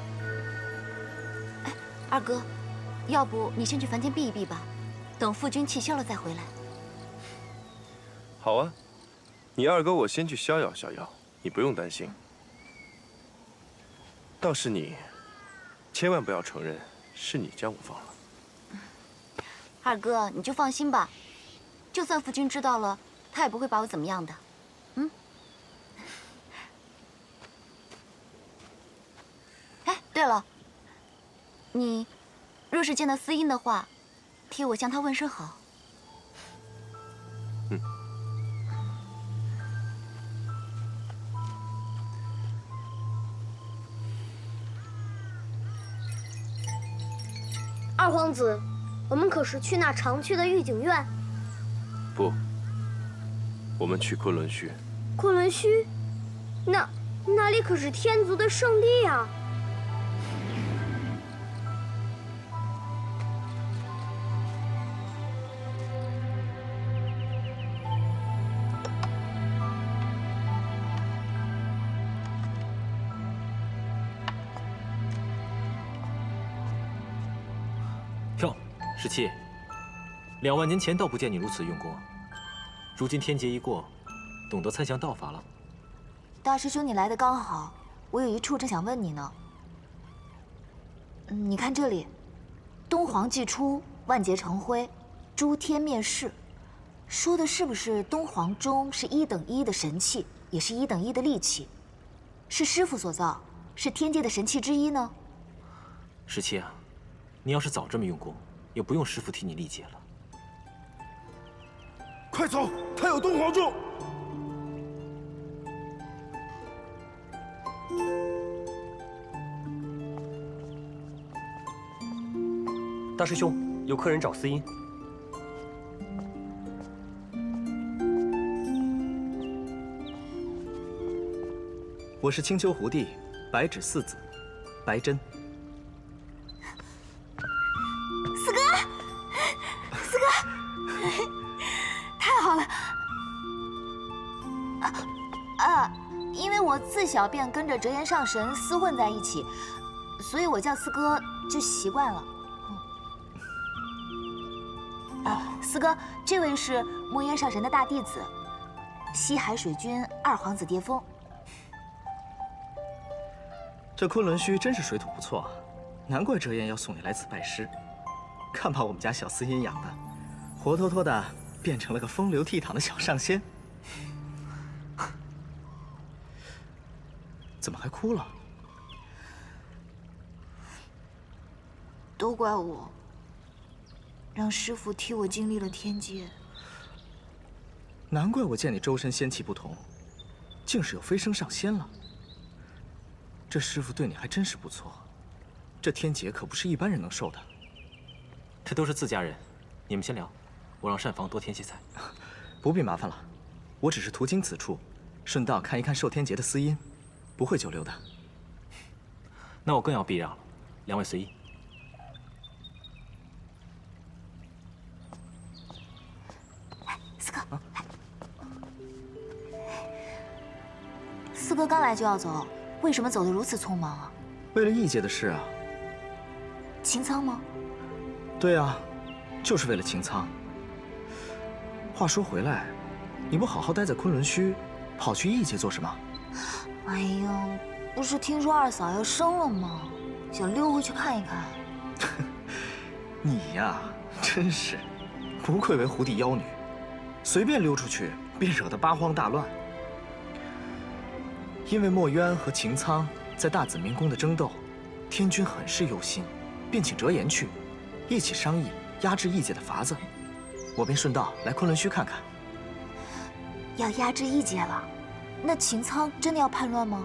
二哥，要不你先去凡间避一避吧，等父君气消了再回来。好啊，你二哥我先去逍遥逍遥，你不用担心。倒是你，千万不要承认是你将我放了。二哥，你就放心吧，就算父君知道了，他也不会把我怎么样的。嗯。哎，对了，你若是见到司音的话，替我向他问声好。嗯。二皇子，我们可是去那常去的御景院？不，我们去昆仑虚。昆仑虚，那里可是天族的圣地呀！哟，17，2万年前倒不见你如此用功，如今天劫一过，懂得参详道法了。大师兄，你来的刚好，我有一处正想问你呢。你看这里，东皇既出，万劫成灰，诸天灭世，说的是不是东皇钟是1等1的神器，也是1等1的利器，是师父所造，是天界的神器之一呢17啊，你要是早这么用功，也不用师父替你历劫了。快走，他有东皇钟！大师兄，有客人找司音。我是青丘狐帝，白芷四子，白真。四哥，四哥，太好了！因为我自小便跟着折颜上神厮混在一起，所以我叫四哥就习惯了。四哥，这位是墨渊上神的大弟子，西海水君二皇子蝶风。这昆仑虚真是水土不错啊，难怪折颜要送你来此拜师。看把我们家小司音养的，活脱脱的变成了个风流倜傥的小上仙。怎么还哭了？都怪我，让师父替我经历了天劫。难怪我见你周身仙气不同，竟是有飞升上仙了。这师父对你还真是不错，这天劫可不是一般人能受的。这都是自家人，你们先聊，我让膳房多添些菜。不必麻烦了，我只是途经此处，顺道看一看受天劫的司音，不会久留的。那我更要避让了，两位随意。四哥，四哥刚来就要走，为什么走得如此匆忙啊？为了异界的事啊。擎苍吗？对啊，就是为了擎苍。话说回来，你不好好待在昆仑虚，跑去异界做什么？哎呀，不是听说二嫂要生了吗？想溜回去看一看。你呀，真是不愧为狐帝妖女，随便溜出去便惹得八荒大乱。因为墨渊和擎苍在大紫明宫的争斗，天君很是忧心，便请折颜去，一起商议压制异界的法子。我便顺道来昆仑虚看看。要压制异界了，那擎苍真的要叛乱吗？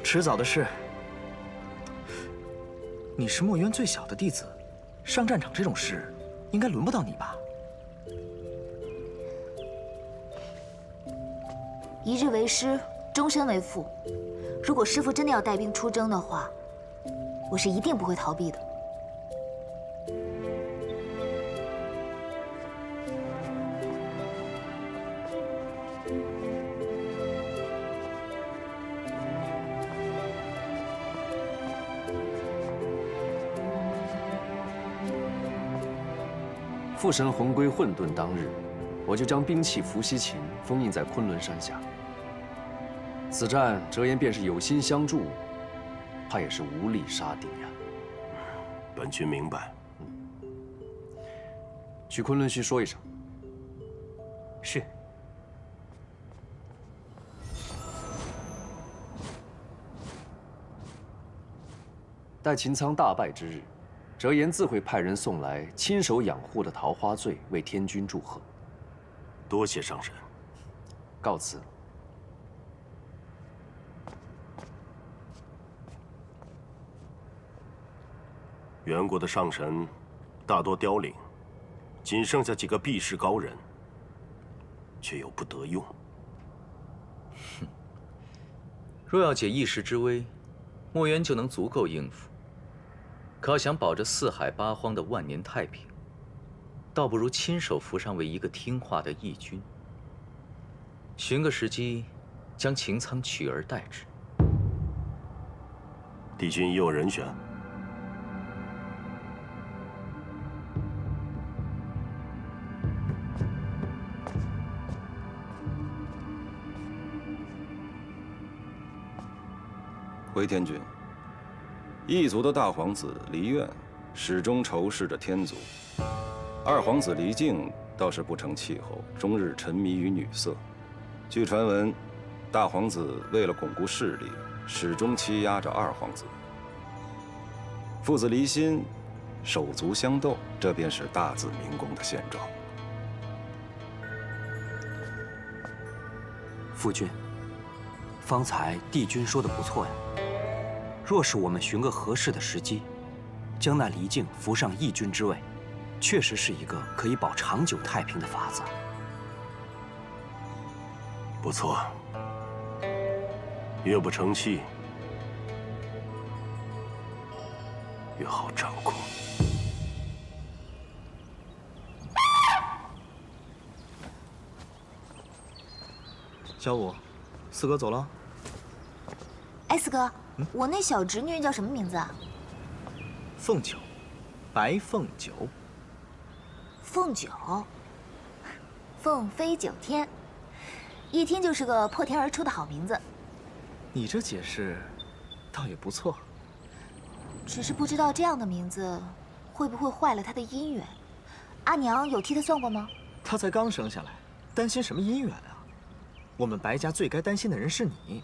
迟早的事。你是墨渊最小的弟子，上战场这种事，应该轮不到你吧？一日为师，终身为父。如果师父真的要带兵出征的话，我是一定不会逃避的。父神魂归混沌当日，我就将兵器伏羲琴封印在昆仑山下。此战折颜便是有心相助，怕也是无力杀敌呀。本君明白。去昆仑虚说一声。是。待擎苍大败之日，折颜自会派人送来亲手养护的桃花醉，为天君祝贺。多谢上神。告辞。元国的上神大多凋零，仅剩下几个避世高人，却又不得用。哼，若要解一时之危，墨渊就能足够应付。可要想保着四海八荒的万年太平，倒不如亲手扶上为一个听话的义军，寻个时机，将擎苍取而代之。帝君已有人选。回天君，异族的大皇子离怨始终仇视着天族，二皇子离境倒是不成气候，终日沉迷于女色。据传闻，大皇子为了巩固势力，始终欺压着二皇子。父子离心，手足相斗，这便是大字明宫的现状。夫君，方才帝君说的不错呀。若是我们寻个合适的时机，将那离境扶上义君之位，确实是一个可以保长久太平的法子。不错，越不成器，越好掌控。小五，四哥走了。哎，四哥，我那小侄女叫什么名字啊？凤九，白凤九。凤九，凤飞九天，一听就是个破天而出的好名字。你这解释，倒也不错。只是不知道这样的名字，会不会坏了他的姻缘？阿娘有替他算过吗？他才刚生下来，担心什么姻缘啊？我们白家最该担心的人是你，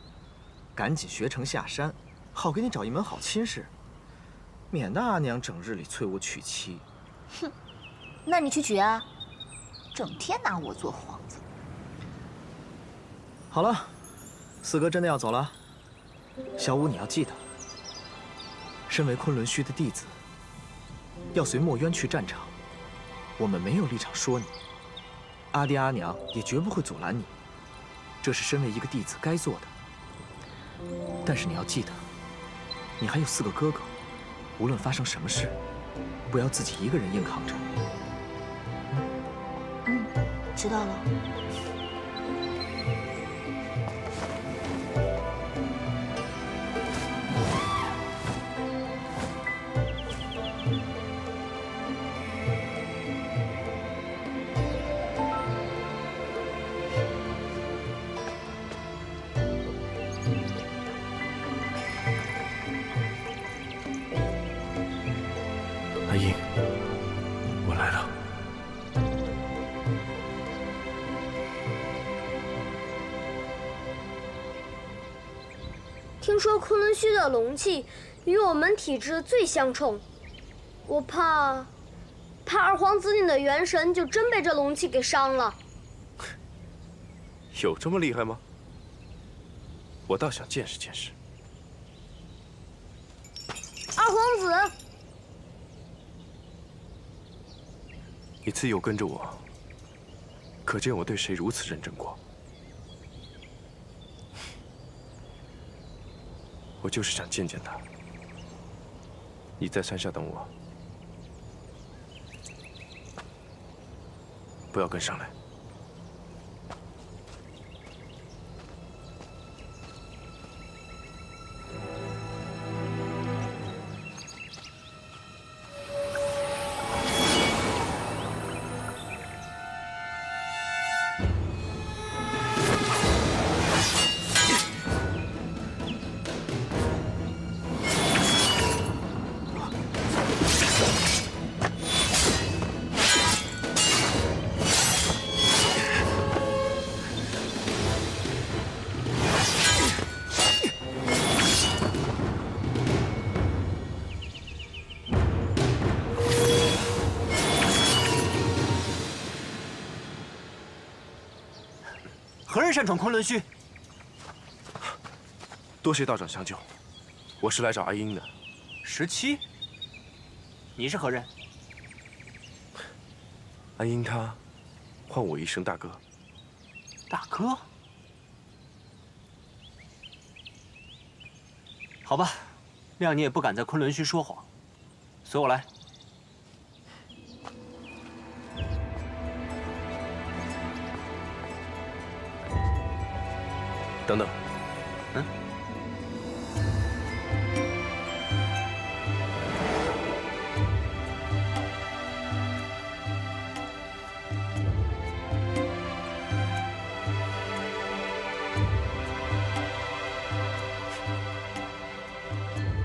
赶紧学成下山，好给你找一门好亲事，免得阿娘整日里催我娶妻。哼，那你去娶啊，整天拿我做幌子。好了，四哥真的要走了。小五，你要记得，身为昆仑虚的弟子，要随墨渊去战场，我们没有立场说你，阿爹阿娘也绝不会阻拦你。这是身为一个弟子该做的。但是你要记得，你还有4个哥哥，无论发生什么事，不要自己一个人硬扛着。嗯，知道了。阿英，我来了。听说昆仑虚的龙气与我们体质最相冲，我怕二皇子你的元神就真被这龙气给伤了。有这么厉害吗？我倒想见识见识。二皇子，你自幼跟着我，可见我对谁如此认真过。我就是想见见他。你在山下等我，不要跟上来。何人擅闯昆仑虚？多谢道长相救，我是来找阿英的。17，你是何人？阿英她唤我一声大哥。大哥？好吧，谅你也不敢在昆仑虚说谎，随我来。等等，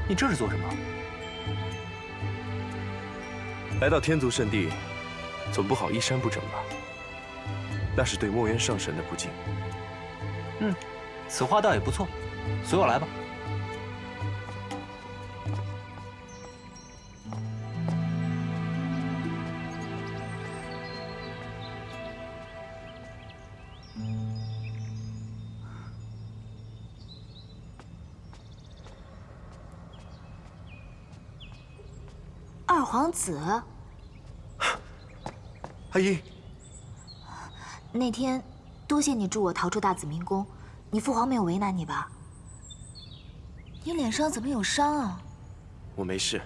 你这是做什么？来到天族圣地，总不好衣衫不整吧？那是对墨渊上神的不敬。此话倒也不错，随我来吧。二皇子，阿姨，那天多谢你助我逃出大紫明宫，你父皇没有为难你吧？你脸上怎么有伤啊？我没事。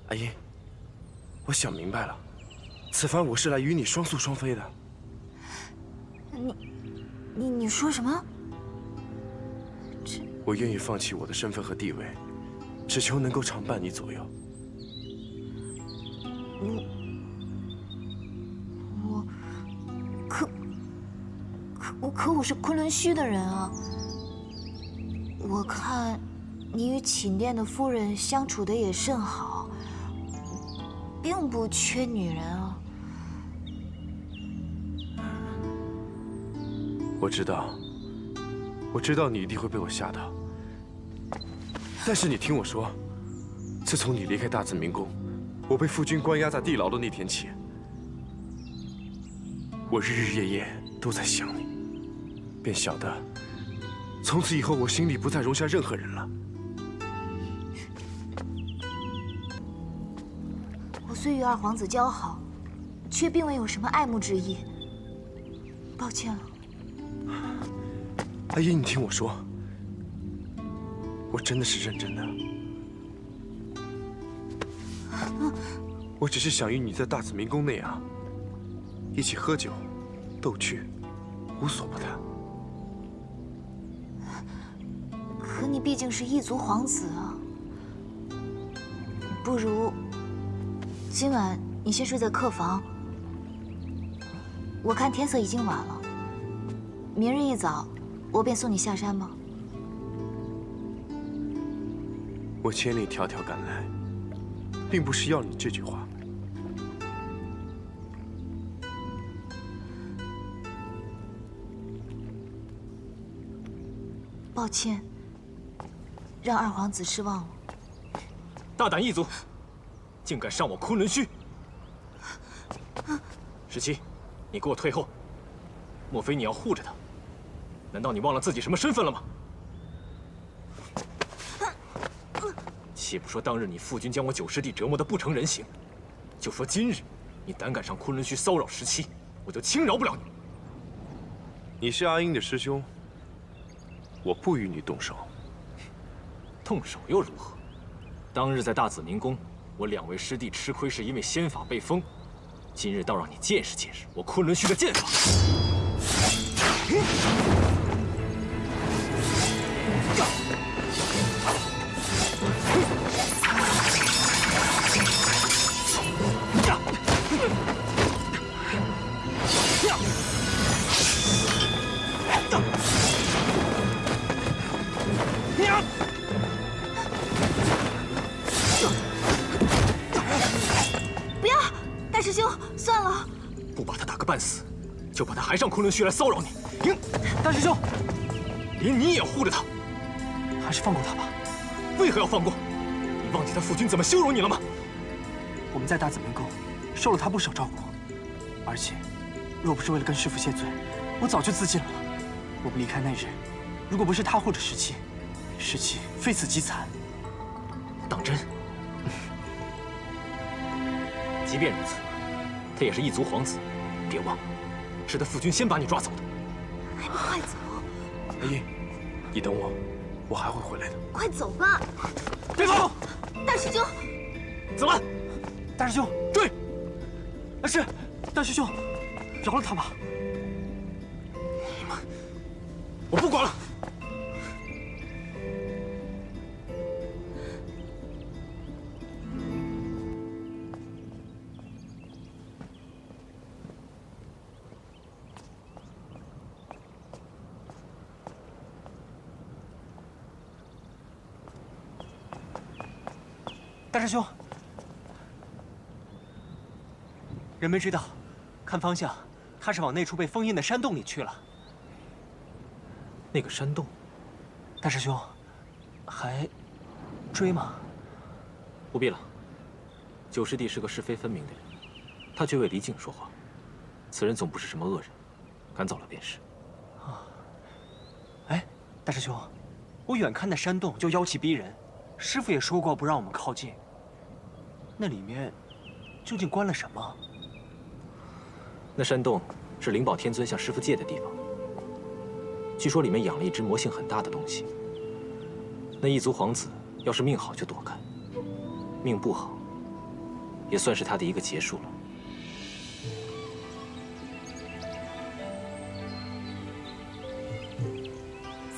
阿姨，我想明白了，此番我是来与你双宿双飞的。你说什么？我愿意放弃我的身份和地位，只求能够常伴你左右。可我是昆仑虚的人啊！我看你与寝殿的夫人相处的也甚好，并不缺女人啊。我知道你一定会被我吓到。但是你听我说，自从你离开大紫明宫，我被父君关押在地牢的那天起，我日日夜夜都在想你，便晓得，从此以后我心里不再容下任何人了。我虽与二皇子交好，却并未有什么爱慕之意，抱歉了。阿姨，你听我说，我真的是认真的。我只是想与你在大紫明宫那样，一起喝酒、逗趣，无所不谈。可你毕竟是异族皇子啊，不如今晚你先睡在客房。我看天色已经晚了，明日一早我便送你下山吧。我千里迢迢赶来，并不是要你这句话。抱歉，让二皇子失望了。大胆异族，竟敢伤我昆仑虚！17，你给我退后！莫非你要护着他？难道你忘了自己什么身份了吗？且不说当日你父君将我九师弟折磨得不成人形，就说今日你胆敢上昆仑虚骚扰17，我就轻饶不了你。你是阿英的师兄，我不与你动手。动手又如何？当日在大紫明宫，我2位师弟吃亏是因为仙法被封，今日倒让你见识见识我昆仑虚的剑法。不要，大师兄，算了。不把他打个半死，就怕他还上昆仑虚来骚扰你。大师兄，连你也要护着他，还是放过他吧。为何要放过？你忘记他父君怎么羞辱你了吗？我们在大紫明宫受了他不少照顾，而且若不是为了跟师父谢罪，我早就自尽了。我们离开那日，如果不是他护着17非死即残。当真？即便如此，他也是异族皇子，别忘了，是他父君先把你抓走的。还不快走！阿英，你等我，我还会回来的。快走吧！别走！大师兄，怎么？大师兄，追！是，大师兄，饶了他吧。你们，我不管了。大师兄，人没追到，看方向，他是往那处被封印的山洞里去了。那个山洞，大师兄，还追吗？不必了。九师弟是个是非分明的人，他却为离境说话，此人总不是什么恶人，赶走了便是。啊，哎，大师兄，我远看那山洞就妖气逼人，师傅也说过不让我们靠近。那里面究竟关了什么？那山洞是灵宝天尊向师傅借的地方，据说里面养了一只魔性很大的东西。那异族皇子要是命好就躲开，命不好，也算是他的一个结束了。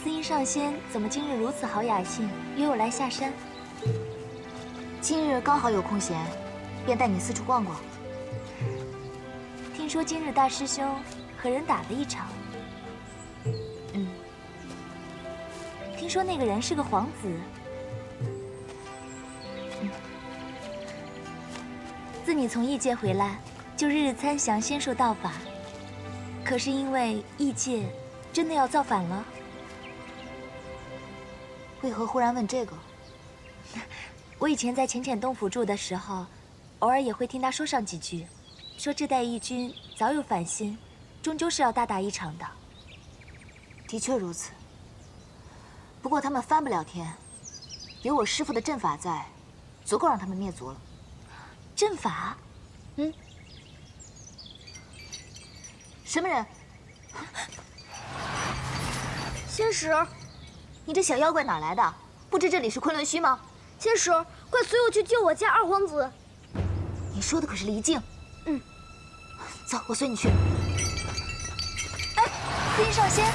司音上仙怎么今日如此好雅兴，约我来下山？今日刚好有空闲，便带你四处逛逛。听说今日大师兄和人打了一场。听说那个人是个皇子。自你从异界回来，就日日参详仙术道法。可是因为异界真的要造反了？为何忽然问这个？我以前在浅浅洞府住的时候，偶尔也会听他说上几句，说这代义军早有反心，终究是要大打一场的。的确如此。不过他们翻不了天，有我师父的阵法在，足够让他们灭族了。阵法？什么人？仙使，你这小妖怪哪来的？不知这里是昆仑虚吗？仙使，快随我去救我家二皇子。你说的可是离境？走，我随你去。哎，司音上仙。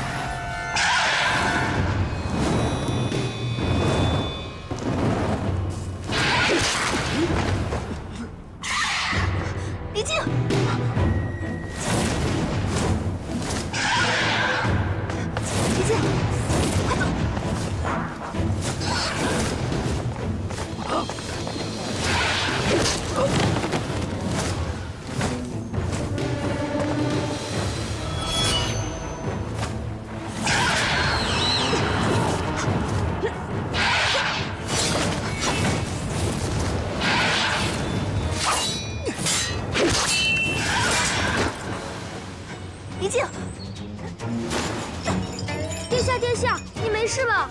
离境！离境！快走！离境！殿下，殿下，你没事吧？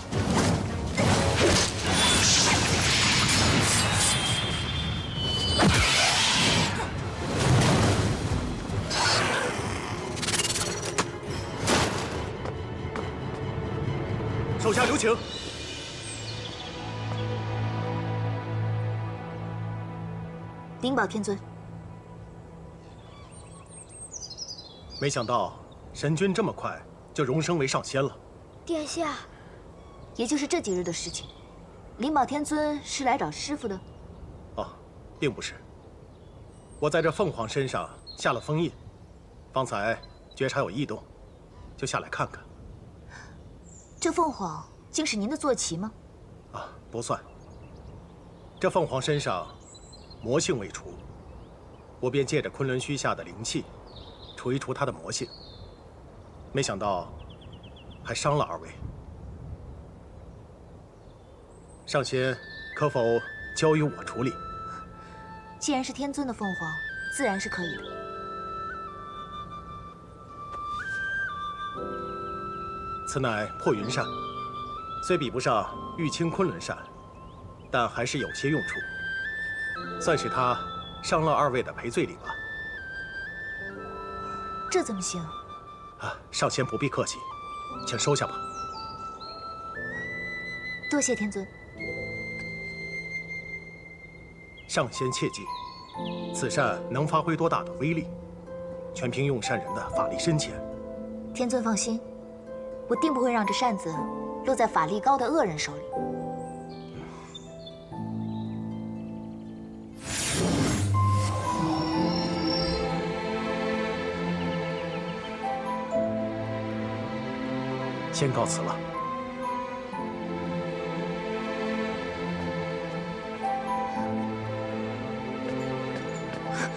手下留情。灵宝天尊，没想到神君这么快就荣升为上仙了。殿下，也就是这几日的事情。灵宝天尊是来找师傅的？哦，并不是。我在这凤凰身上下了封印，方才觉察有异动，就下来看看。这凤凰竟是您的坐骑吗？啊，不算。这凤凰身上魔性未除，我便借着昆仑虚下的灵气，除一除它的魔性。没想到还伤了二位。上仙可否交由我处理？既然是天尊的凤凰，自然是可以的。此乃破云扇，虽比不上玉清昆仑扇，但还是有些用处，算是他伤了二位的赔罪礼吧。这怎么行？啊，上仙不必客气，请收下吧。多谢天尊。上仙切记，此扇能发挥多大的威力，全凭用扇人的法力深浅。天尊放心，我定不会让这扇子落在法力高的恶人手里。先告辞了。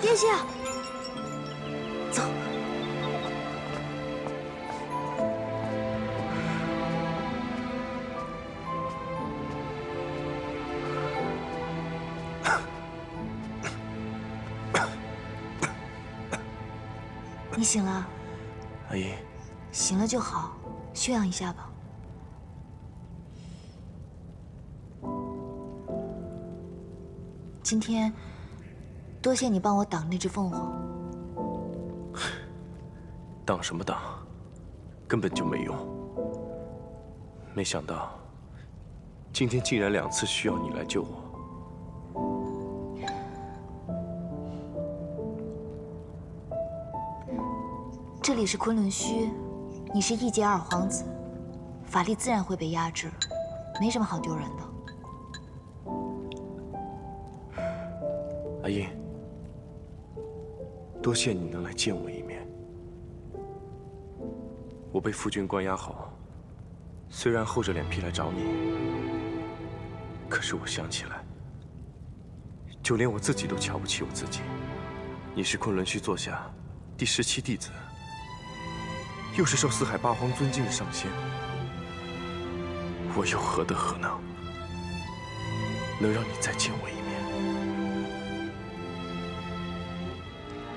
殿下，你醒了？阿姨，醒了就好，休养一下吧。今天多谢你帮我挡那只凤凰。挡什么挡？根本就没用。没想到今天竟然2次需要你来救我。这里是昆仑虚，你是异界二皇子，法力自然会被压制，没什么好丢人的。阿英，多谢你能来见我一面。我被夫君关押后，虽然厚着脸皮来找你，可是我想起来，就连我自己都瞧不起我自己。你是昆仑虚座下第17弟子，又是受四海八荒尊敬的上仙，我又何德何能，能让你再见我一面？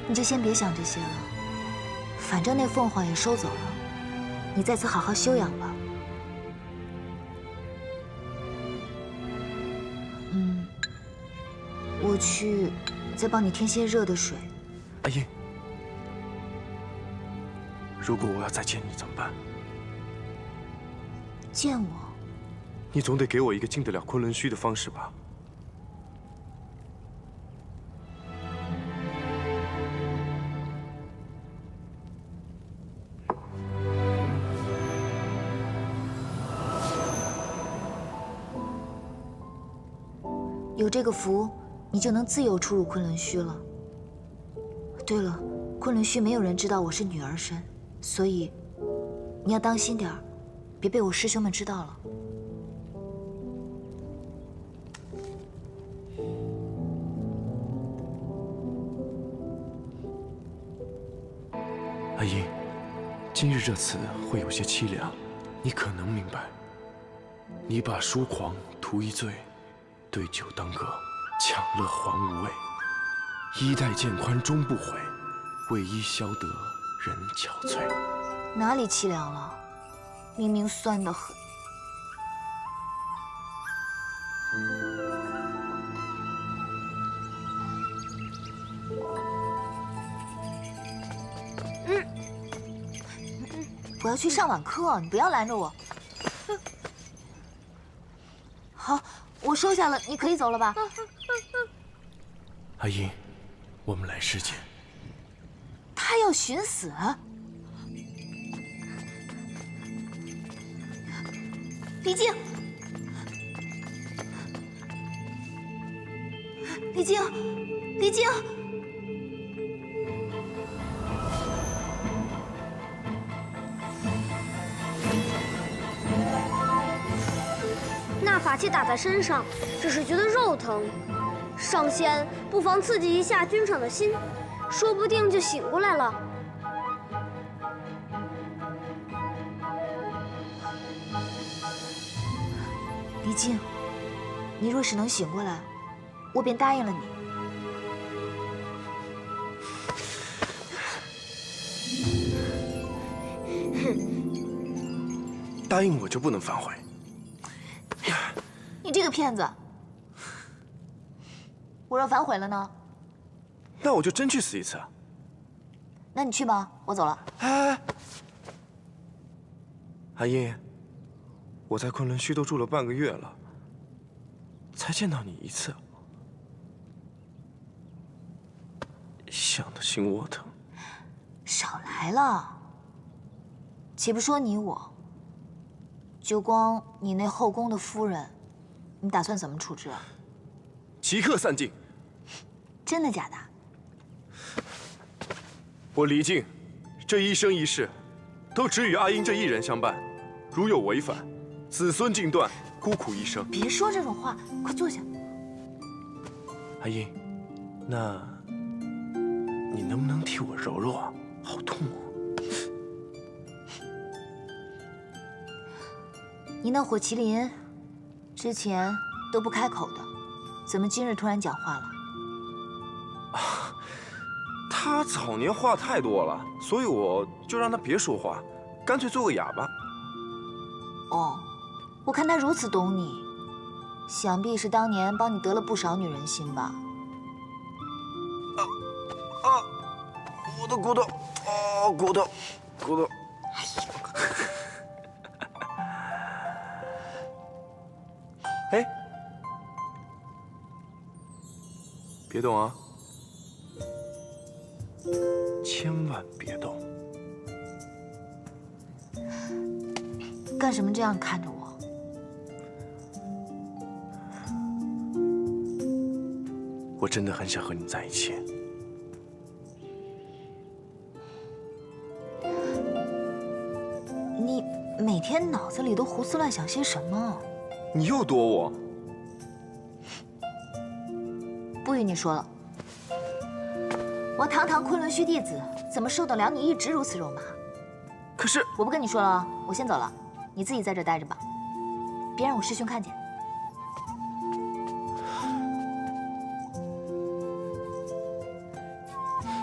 你就先别想这些了，反正那凤凰也收走了，你在此好好休养吧。我去再帮你添些热的水。阿英，如果我要再见你怎么办？见我？你总得给我一个进得了昆仑虚的方式吧？有这个符，你就能自由出入昆仑虚了。对了，昆仑虚没有人知道我是女儿身，所以你要当心点儿，别被我师兄们知道了。阿英，今日这词会有些凄凉，你可能明白。你把疏狂图一醉，对酒当歌，抢乐还无味。衣带渐宽终不悔，为伊消得人憔悴。哪里凄凉了？明明酸得很。我要去上晚课，你不要拦着我。好，我收下了，你可以走了吧？阿英，我们来世见。他要寻死？李靖，李靖，李靖！那法器打在身上，只是觉得肉疼。上仙不妨刺激一下君上的心，说不定就醒过来了。李靖，你若是能醒过来，我便答应了你。答应我就不能反悔？你这个骗子！我若反悔了呢？那我就真去死一次。那你去吧，我走了。哎，阿英，我在昆仑虚都住了半个月了，才见到你一次，想得心窝疼。少来了。且不说你我，就光你那后宫的夫人，你打算怎么处置啊？即刻散尽。真的假的？我李靖，这一生一世，都只与阿英这一人相伴。如有违反，子孙尽断，孤苦一生。别说这种话，快坐下。阿英，那你能不能替我揉揉啊？好痛啊！你那火麒麟，之前都不开口的，怎么今日突然讲话了？他早年话太多了，所以我就让他别说话，干脆做个哑巴。哦，我看他如此懂你，想必是当年帮你得了不少女人心吧？我的骨头，骨头。哎，别动啊！千万别动！干什么这样看着我？我真的很想和你在一起。你每天脑子里都胡思乱想些什么？你又躲我？不与你说了。我堂堂昆仑虚弟子，怎么受得了你一直如此肉麻？可是我不跟你说了，我先走了，你自己在这待着吧，别让我师兄看见。